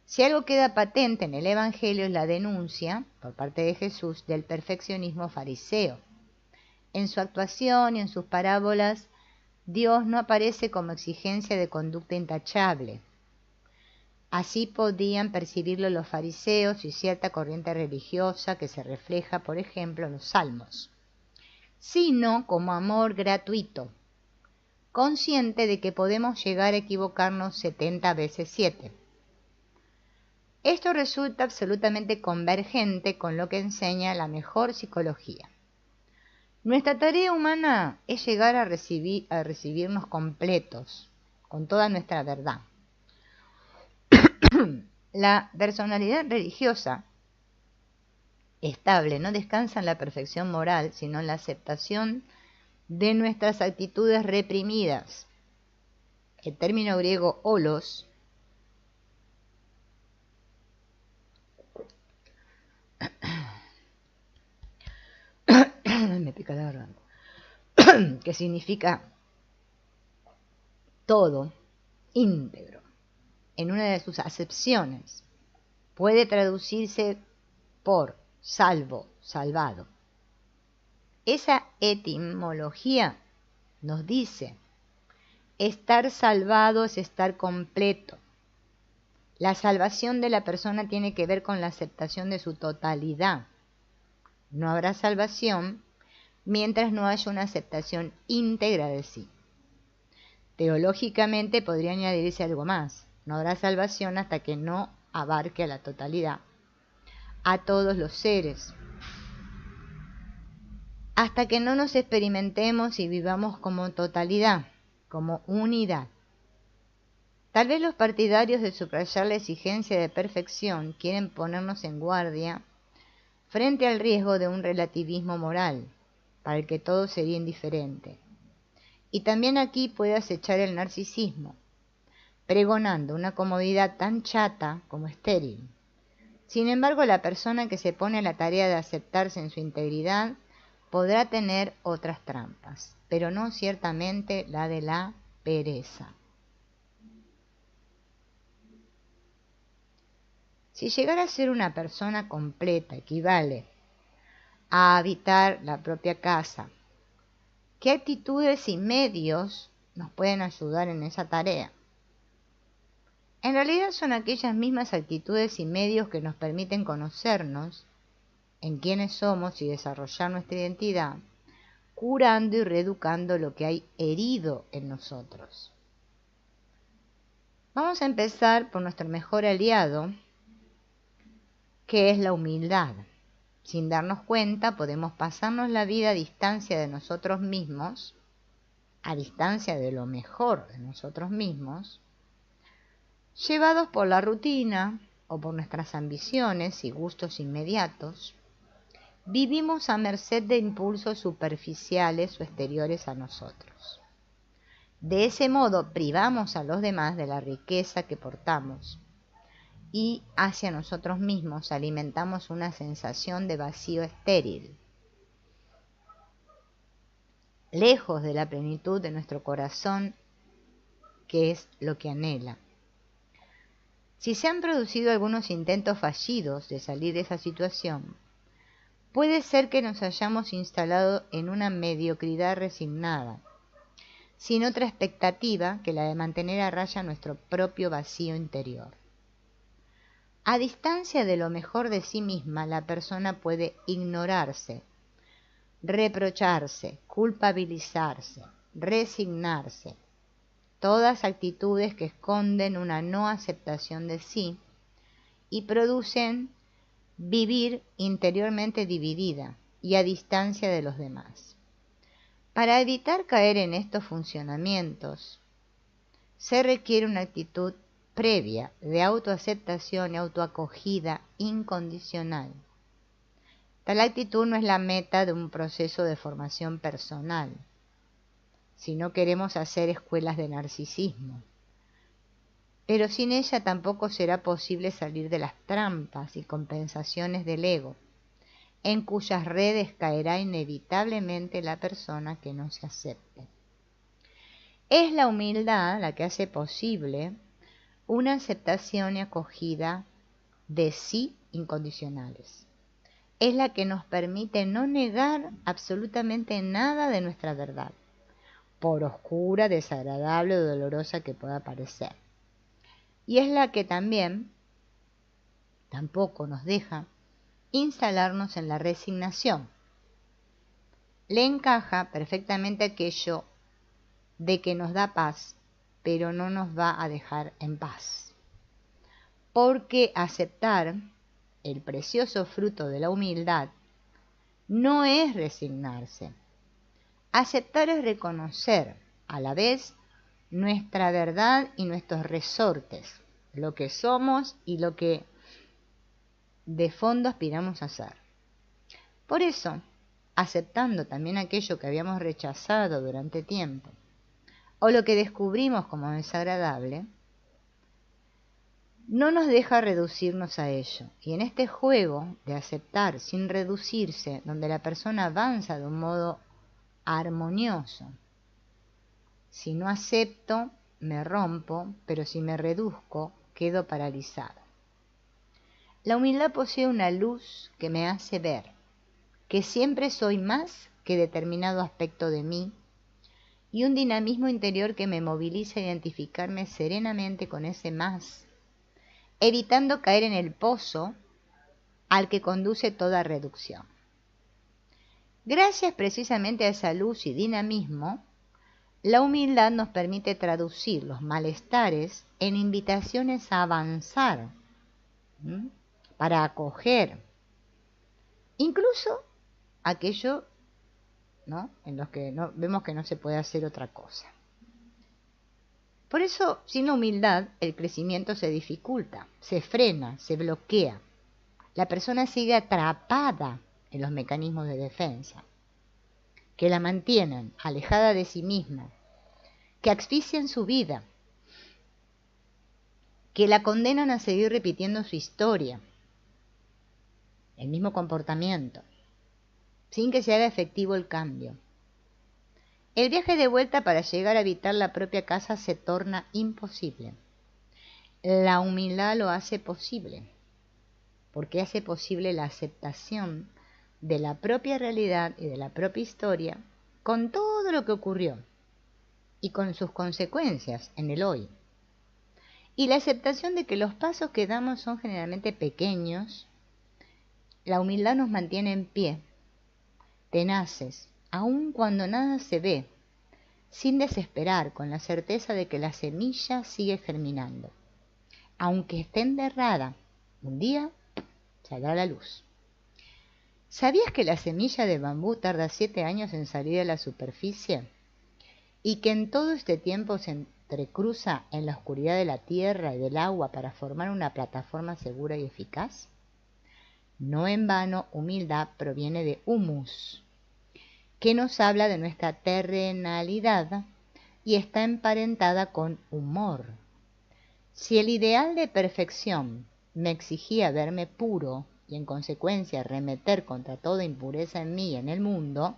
Si algo queda patente en el Evangelio es la denuncia, por parte de Jesús, del perfeccionismo fariseo. En su actuación y en sus parábolas, Dios no aparece como exigencia de conducta intachable. Así podían percibirlo los fariseos y cierta corriente religiosa que se refleja, por ejemplo, en los Salmos, sino como amor gratuito, consciente de que podemos llegar a equivocarnos 70 veces 7. Esto resulta absolutamente convergente con lo que enseña la mejor psicología. Nuestra tarea humana es llegar a recibirnos completos, con toda nuestra verdad. La personalidad religiosa estable no descansa en la perfección moral, sino en la aceptación de nuestras actitudes reprimidas. El término griego holos me pica la garganta, que significa todo, íntegro, en una de sus acepciones, puede traducirse por salvo, salvado. Esa etimología nos dice, estar salvado es estar completo. La salvación de la persona tiene que ver con la aceptación de su totalidad. No habrá salvación mientras no haya una aceptación íntegra de sí. Teológicamente podría añadirse algo más. No habrá salvación hasta que no abarque a la totalidad, a todos los seres, hasta que no nos experimentemos y vivamos como totalidad, como unidad. Tal vez los partidarios de subrayar la exigencia de perfección quieren ponernos en guardia frente al riesgo de un relativismo moral, para el que todo sería indiferente. Y también aquí puede acechar el narcisismo, pregonando una comodidad tan chata como estéril. Sin embargo, la persona que se pone a la tarea de aceptarse en su integridad podrá tener otras trampas, pero no ciertamente la de la pereza. Si llegar a ser una persona completa equivale a habitar la propia casa, ¿qué actitudes y medios nos pueden ayudar en esa tarea? En realidad son aquellas mismas actitudes y medios que nos permiten conocernos en quiénes somos y desarrollar nuestra identidad, curando y reeducando lo que hay herido en nosotros. Vamos a empezar por nuestro mejor aliado, que es la humildad. Sin darnos cuenta, podemos pasarnos la vida a distancia de nosotros mismos, a distancia de lo mejor de nosotros mismos, llevados por la rutina o por nuestras ambiciones y gustos inmediatos. Vivimos a merced de impulsos superficiales o exteriores a nosotros. De ese modo privamos a los demás de la riqueza que portamos y hacia nosotros mismos alimentamos una sensación de vacío estéril, lejos de la plenitud de nuestro corazón, que es lo que anhela. Si se han producido algunos intentos fallidos de salir de esa situación, puede ser que nos hayamos instalado en una mediocridad resignada, sin otra expectativa que la de mantener a raya nuestro propio vacío interior. A distancia de lo mejor de sí misma, la persona puede ignorarse, reprocharse, culpabilizarse, resignarse, todas actitudes que esconden una no aceptación de sí y producen vivir interiormente dividida y a distancia de los demás. Para evitar caer en estos funcionamientos, se requiere una actitud previa de autoaceptación y autoacogida incondicional. Tal actitud no es la meta de un proceso de formación personal, si no queremos hacer escuelas de narcisismo. Pero sin ella tampoco será posible salir de las trampas y compensaciones del ego, en cuyas redes caerá inevitablemente la persona que no se acepte. Es la humildad la que hace posible una aceptación y acogida de sí incondicionales. Es la que nos permite no negar absolutamente nada de nuestra verdad, por oscura, desagradable o dolorosa que pueda parecer. Y es la que tampoco nos deja instalarnos en la resignación. Le encaja perfectamente aquello de que nos da paz, pero no nos va a dejar en paz. Porque aceptar el precioso fruto de la humildad no es resignarse. Aceptar es reconocer a la vez nuestra verdad y nuestros resortes, lo que somos y lo que de fondo aspiramos a ser. Por eso, aceptando también aquello que habíamos rechazado durante tiempo, o lo que descubrimos como desagradable, no nos deja reducirnos a ello. Y en este juego de aceptar sin reducirse, donde la persona avanza de un modo armonioso, si no acepto, me rompo, pero si me reduzco, quedo paralizado. La humildad posee una luz que me hace ver que siempre soy más que determinado aspecto de mí, y un dinamismo interior que me moviliza a identificarme serenamente con ese más, evitando caer en el pozo al que conduce toda reducción. Gracias precisamente a esa luz y dinamismo, la humildad nos permite traducir los malestares en invitaciones a avanzar ¿m? Para acoger incluso aquello, ¿no?, en los que no, vemos que no se puede hacer otra cosa. Por eso, sin la humildad, el crecimiento se dificulta, se frena, se bloquea. La persona sigue atrapada en los mecanismos de defensa, que la mantienen alejada de sí misma, que asfixian su vida, que la condenan a seguir repitiendo su historia, el mismo comportamiento, sin que se haga efectivo el cambio. El viaje de vuelta para llegar a habitar la propia casa se torna imposible. La humildad lo hace posible, porque hace posible la aceptación de la propia realidad y de la propia historia, con todo lo que ocurrió y con sus consecuencias en el hoy. Y la aceptación de que los pasos que damos son generalmente pequeños. La humildad nos mantiene en pie, tenaces, aun cuando nada se ve, sin desesperar, con la certeza de que la semilla sigue germinando. Aunque esté enterrada, un día saldrá a la luz. ¿Sabías que la semilla de bambú tarda 7 años en salir a la superficie? Y que en todo este tiempo se entrecruza en la oscuridad de la tierra y del agua para formar una plataforma segura y eficaz. No en vano, humildad proviene de humus, que nos habla de nuestra terrenalidad y está emparentada con humor. Si el ideal de perfección me exigía verme puro y en consecuencia remeter contra toda impureza en mí y en el mundo,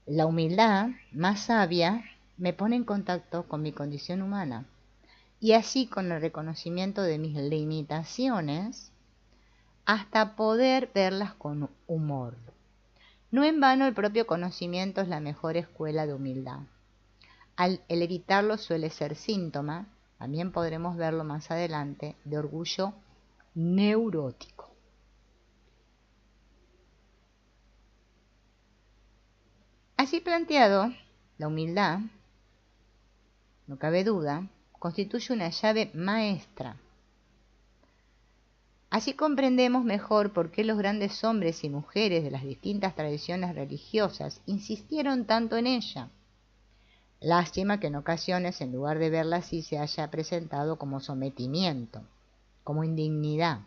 la humildad más sabia me pone en contacto con mi condición humana y así con el reconocimiento de mis limitaciones hasta poder verlas con humor. No en vano el propio conocimiento es la mejor escuela de humildad. El evitarlo suele ser síntoma, también podremos verlo más adelante, de orgullo neurótico. Así planteado, la humildad, no cabe duda, constituye una llave maestra. Así comprendemos mejor por qué los grandes hombres y mujeres de las distintas tradiciones religiosas insistieron tanto en ella. Lástima que en ocasiones, en lugar de verla así, se haya presentado como sometimiento, como indignidad.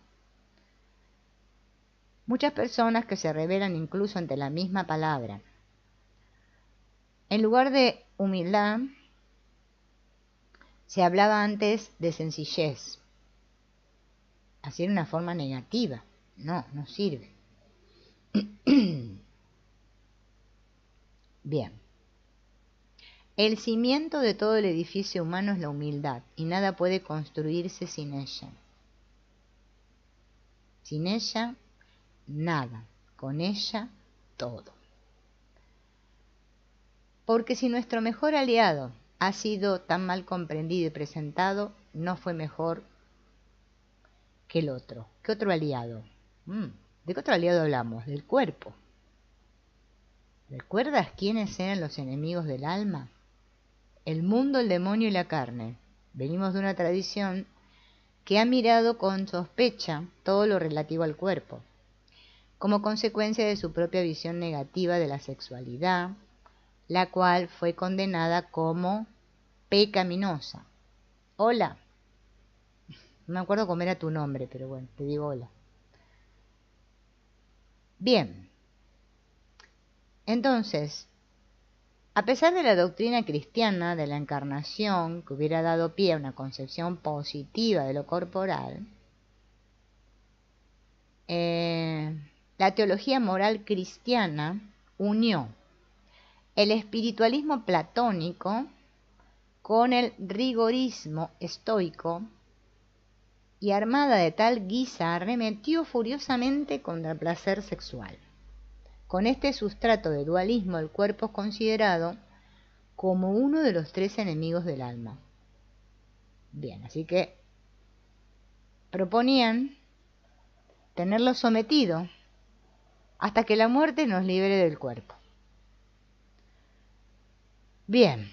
Muchas personas que se rebelan incluso ante la misma palabra. En lugar de humildad, se hablaba antes de sencillez. Así en una forma negativa. No, no sirve. Bien. El cimiento de todo el edificio humano es la humildad, y nada puede construirse sin ella. Sin ella, nada. Con ella, todo. Porque si nuestro mejor aliado ha sido tan mal comprendido y presentado, no fue mejor que el otro. ¿Qué otro aliado? ¿De qué otro aliado hablamos? Del cuerpo. ¿Recuerdas quiénes eran los enemigos del alma? El mundo, el demonio y la carne. Venimos de una tradición que ha mirado con sospecha todo lo relativo al cuerpo, como consecuencia de su propia visión negativa de la sexualidad, la cual fue condenada como pecaminosa. Hola. No me acuerdo cómo era tu nombre, pero bueno, te digo hola. Bien. Entonces, a pesar de la doctrina cristiana de la encarnación, que hubiera dado pie a una concepción positiva de lo corporal, la teología moral cristiana unió el espiritualismo platónico con el rigorismo estoico y armada de tal guisa arremetió furiosamente contra el placer sexual. Con este sustrato de dualismo el cuerpo es considerado como uno de los 3 enemigos del alma. Bien, así que proponían tenerlo sometido hasta que la muerte nos libere del cuerpo. Bien.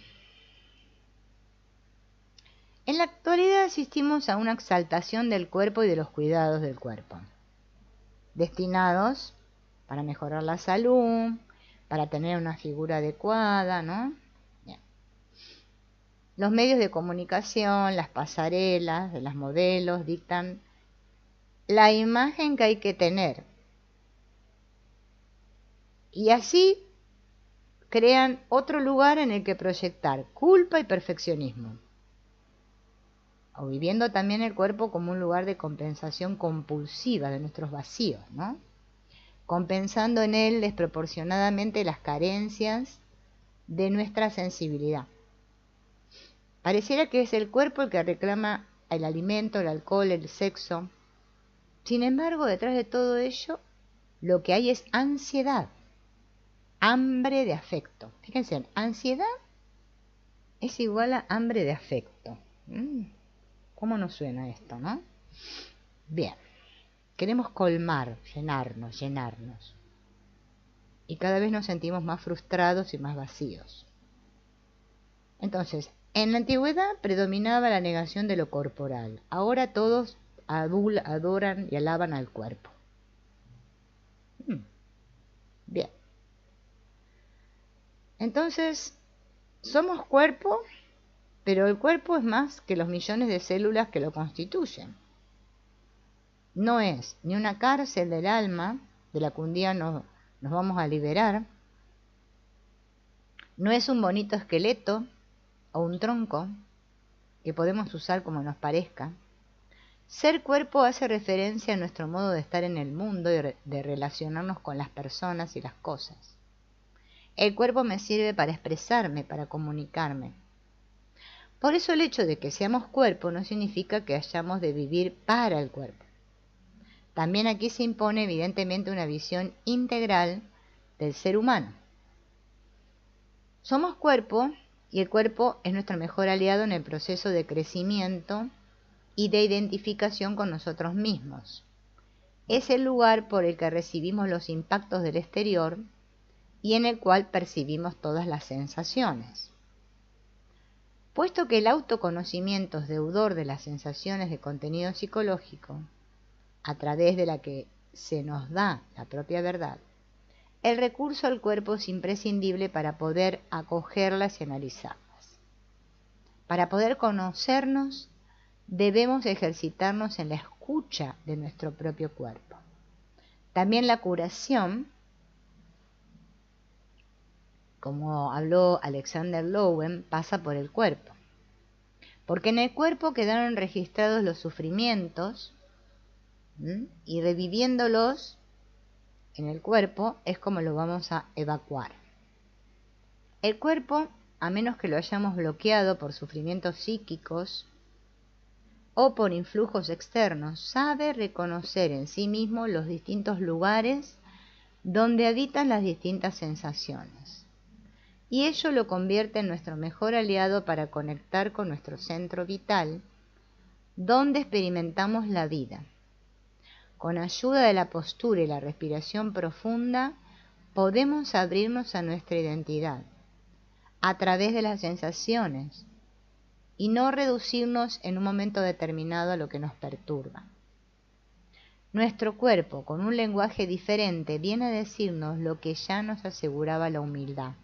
En la actualidad asistimos a una exaltación del cuerpo y de los cuidados del cuerpo, destinados para mejorar la salud, para tener una figura adecuada, ¿no? Bien. Los medios de comunicación, las pasarelas de las modelos dictan la imagen que hay que tener. Y así crean otro lugar en el que proyectar culpa y perfeccionismo. O viviendo también el cuerpo como un lugar de compensación compulsiva de nuestros vacíos, ¿no? Compensando en él desproporcionadamente las carencias de nuestra sensibilidad. Pareciera que es el cuerpo el que reclama el alimento, el alcohol, el sexo. Sin embargo, detrás de todo ello, lo que hay es ansiedad, hambre de afecto. Fíjense, ansiedad es igual a hambre de afecto. ¿Cómo nos suena esto, no? Bien, queremos colmar, llenarnos. Y cada vez nos sentimos más frustrados y más vacíos. Entonces, en la antigüedad predominaba la negación de lo corporal. Ahora todos adoran y alaban al cuerpo. Bien. Entonces, somos cuerpo, pero el cuerpo es más que los millones de células que lo constituyen. No es ni una cárcel del alma, de la que un día nos vamos a liberar. No es un bonito esqueleto o un tronco que podemos usar como nos parezca. Ser cuerpo hace referencia a nuestro modo de estar en el mundo y de relacionarnos con las personas y las cosas. El cuerpo me sirve para expresarme, para comunicarme. Por eso el hecho de que seamos cuerpo no significa que hayamos de vivir para el cuerpo. También aquí se impone evidentemente una visión integral del ser humano. Somos cuerpo y el cuerpo es nuestro mejor aliado en el proceso de crecimiento y de identificación con nosotros mismos. Es el lugar por el que recibimos los impactos del exterior y en el cual percibimos todas las sensaciones. Puesto que el autoconocimiento es deudor de las sensaciones de contenido psicológico, a través de la que se nos da la propia verdad, el recurso al cuerpo es imprescindible para poder acogerlas y analizarlas. Para poder conocernos, debemos ejercitarnos en la escucha de nuestro propio cuerpo. También la curación, como habló Alexander Lowen, pasa por el cuerpo. Porque en el cuerpo quedaron registrados los sufrimientos y reviviéndolos en el cuerpo es como lo vamos a evacuar. El cuerpo, a menos que lo hayamos bloqueado por sufrimientos psíquicos o por influjos externos, sabe reconocer en sí mismo los distintos lugares donde habitan las distintas sensaciones. Y ello lo convierte en nuestro mejor aliado para conectar con nuestro centro vital, donde experimentamos la vida. Con ayuda de la postura y la respiración profunda, podemos abrirnos a nuestra identidad, a través de las sensaciones, y no reducirnos en un momento determinado a lo que nos perturba. Nuestro cuerpo, con un lenguaje diferente, viene a decirnos lo que ya nos aseguraba la humildad,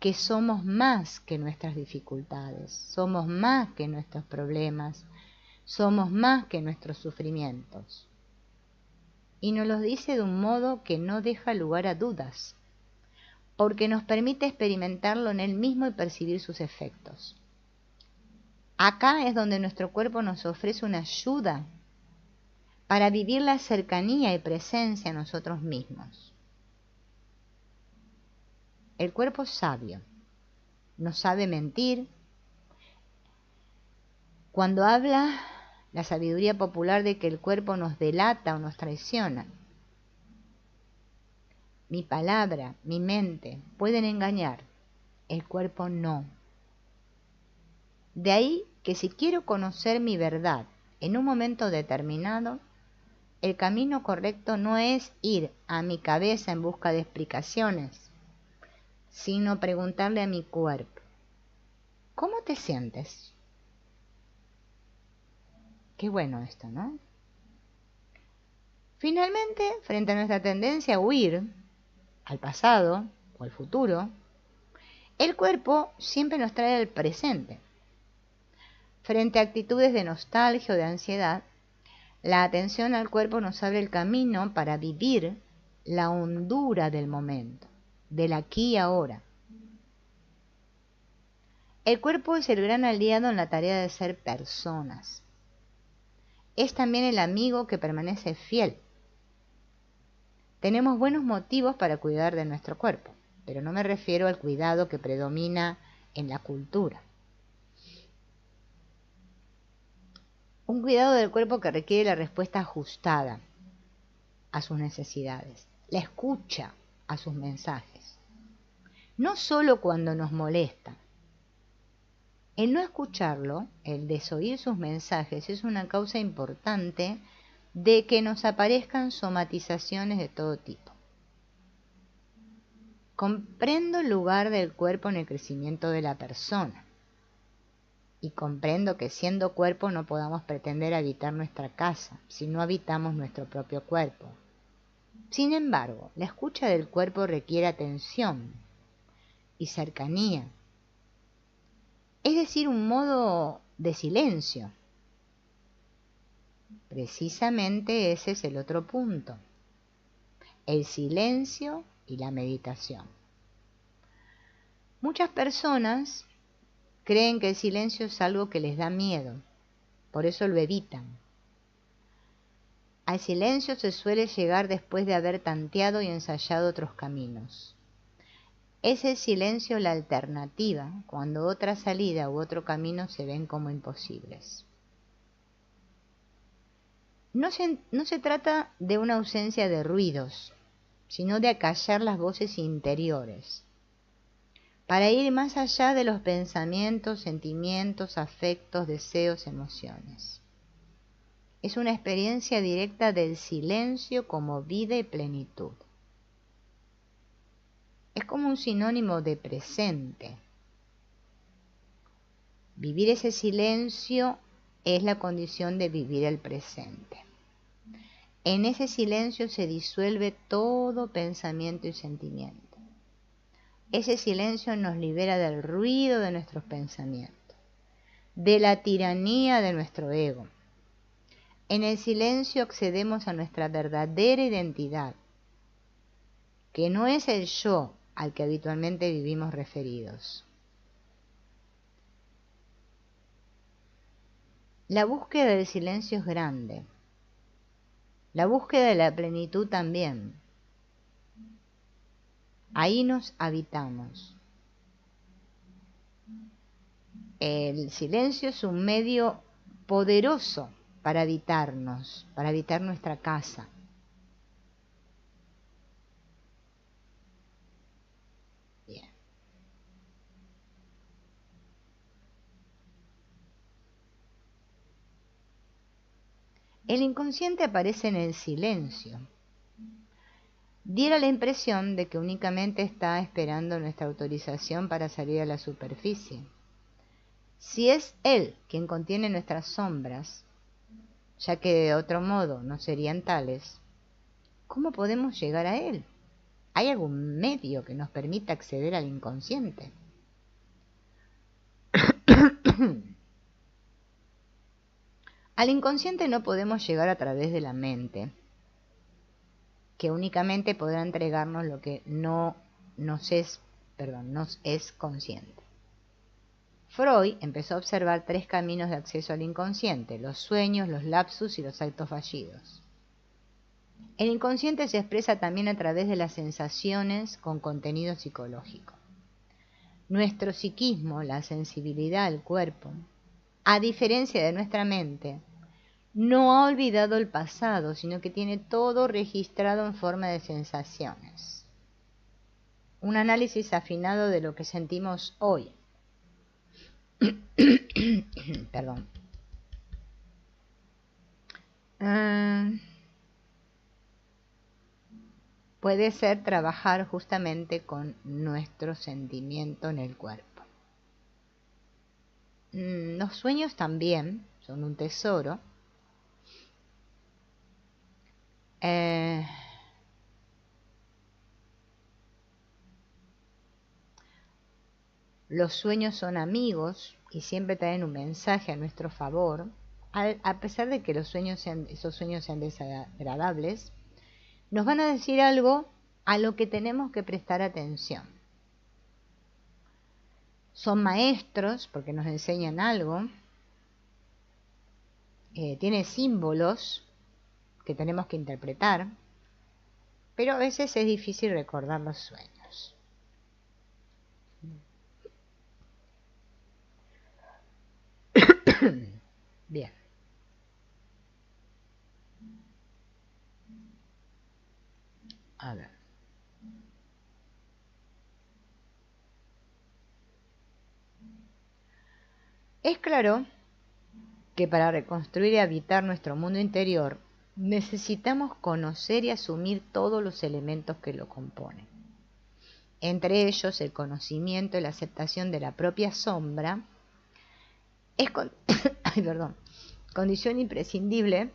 que somos más que nuestras dificultades, somos más que nuestros problemas, somos más que nuestros sufrimientos. Y nos lo dice de un modo que no deja lugar a dudas, porque nos permite experimentarlo en él mismo y percibir sus efectos. Acá es donde nuestro cuerpo nos ofrece una ayuda para vivir la cercanía y presencia a nosotros mismos. El cuerpo es sabio, no sabe mentir. Cuando habla la sabiduría popular de que el cuerpo nos delata o nos traiciona, mi palabra, mi mente pueden engañar, el cuerpo no. De ahí que si quiero conocer mi verdad en un momento determinado, el camino correcto no es ir a mi cabeza en busca de explicaciones, sino preguntarle a mi cuerpo, ¿cómo te sientes? Qué bueno esto, ¿no? Finalmente, frente a nuestra tendencia a huir al pasado o al futuro, el cuerpo siempre nos trae al presente. Frente a actitudes de nostalgia o de ansiedad, la atención al cuerpo nos abre el camino para vivir la hondura del momento, del aquí y ahora. El cuerpo es el gran aliado en la tarea de ser personas. Es también el amigo que permanece fiel. Tenemos buenos motivos para cuidar de nuestro cuerpo, pero no me refiero al cuidado que predomina en la cultura. Un cuidado del cuerpo que requiere la respuesta ajustada a sus necesidades, la escucha a sus mensajes. No solo cuando nos molesta. El no escucharlo, el desoír sus mensajes, es una causa importante de que nos aparezcan somatizaciones de todo tipo. Comprendo el lugar del cuerpo en el crecimiento de la persona. Y comprendo que siendo cuerpo no podamos pretender habitar nuestra casa si no habitamos nuestro propio cuerpo. Sin embargo, la escucha del cuerpo requiere atención y cercanía. Es decir, un modo de silencio. Precisamente ese es el otro punto. El silencio y la meditación. Muchas personas creen que el silencio es algo que les da miedo, por eso lo evitan. Al silencio se suele llegar después de haber tanteado y ensayado otros caminos. Es el silencio la alternativa, cuando otra salida u otro camino se ven como imposibles. No se trata de una ausencia de ruidos, sino de acallar las voces interiores, para ir más allá de los pensamientos, sentimientos, afectos, deseos, emociones. Es una experiencia directa del silencio como vida y plenitud. Es como un sinónimo de presente. Vivir ese silencio es la condición de vivir el presente. En ese silencio se disuelve todo pensamiento y sentimiento. Ese silencio nos libera del ruido de nuestros pensamientos, de la tiranía de nuestro ego. En el silencio accedemos a nuestra verdadera identidad, que no es el yo al que habitualmente vivimos referidos. La búsqueda del silencio es grande. La búsqueda de la plenitud también. Ahí nos habitamos. El silencio es un medio poderoso para habitarnos, para habitar nuestra casa. Bien. El inconsciente aparece en el silencio. Diera la impresión de que únicamente está esperando nuestra autorización para salir a la superficie. Si es Él quien contiene nuestras sombras, ya que de otro modo no serían tales, ¿cómo podemos llegar a Él? ¿Hay algún medio que nos permita acceder al inconsciente? Al inconsciente no podemos llegar a través de la mente, que únicamente podrá entregarnos lo que no nos es consciente. Freud empezó a observar 3 caminos de acceso al inconsciente: los sueños, los lapsus y los actos fallidos. El inconsciente se expresa también a través de las sensaciones con contenido psicológico. Nuestro psiquismo, la sensibilidad al cuerpo, a diferencia de nuestra mente, no ha olvidado el pasado, sino que tiene todo registrado en forma de sensaciones. Un análisis afinado de lo que sentimos hoy. Perdón. Puede ser trabajar justamente con nuestro sentimiento en el cuerpo. Los sueños también son un tesoro, Los sueños son amigos y siempre traen un mensaje a nuestro favor, a pesar de que esos sueños sean desagradables, nos van a decir algo a lo que tenemos que prestar atención. Son maestros porque nos enseñan algo, tiene símbolos que tenemos que interpretar, pero a veces es difícil recordar los sueños. Bien. A ver. Es claro que para reconstruir y habitar nuestro mundo interior necesitamos conocer y asumir todos los elementos que lo componen. Entre ellos, el conocimiento y la aceptación de la propia sombra es condición imprescindible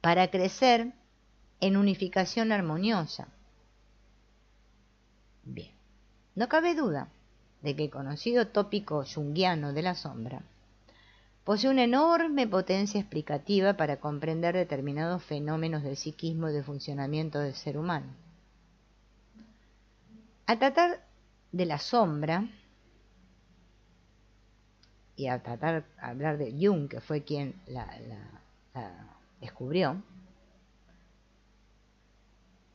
para crecer en unificación armoniosa. Bien, no cabe duda de que el conocido tópico junguiano de la sombra posee una enorme potencia explicativa para comprender determinados fenómenos del psiquismo y del funcionamiento del ser humano. Al tratar de la sombra, y al hablar de Jung, que fue quien la descubrió,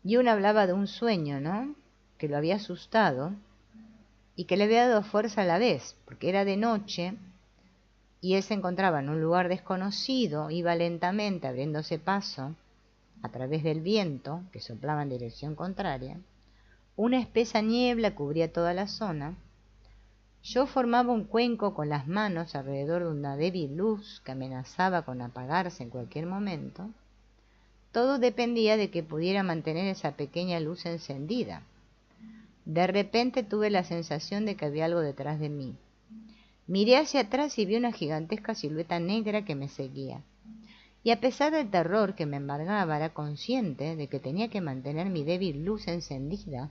Jung hablaba de un sueño, ¿no?, que lo había asustado y que le había dado fuerza a la vez, porque era de noche y él se encontraba en un lugar desconocido, iba lentamente abriéndose paso a través del viento que soplaba en dirección contraria, una espesa niebla cubría toda la zona. Yo formaba un cuenco con las manos alrededor de una débil luz que amenazaba con apagarse en cualquier momento. Todo dependía de que pudiera mantener esa pequeña luz encendida. De repente tuve la sensación de que había algo detrás de mí. Miré hacia atrás y vi una gigantesca silueta negra que me seguía. Y a pesar del terror que me embargaba, era consciente de que tenía que mantener mi débil luz encendida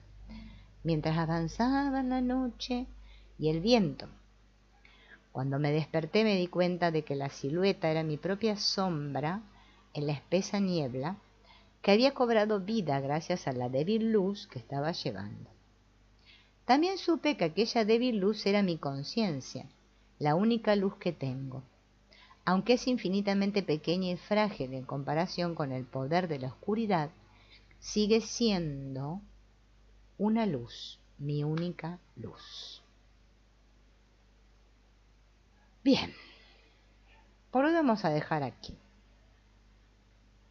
mientras avanzaban la noche y el viento. Cuando me desperté me di cuenta de que la silueta era mi propia sombra en la espesa niebla que había cobrado vida gracias a la débil luz que estaba llevando. También supe que aquella débil luz era mi conciencia, la única luz que tengo. Aunque es infinitamente pequeña y frágil en comparación con el poder de la oscuridad, sigue siendo una luz, mi única luz. Bien, por hoy vamos a dejar aquí.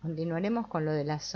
Continuaremos con lo de la sombra.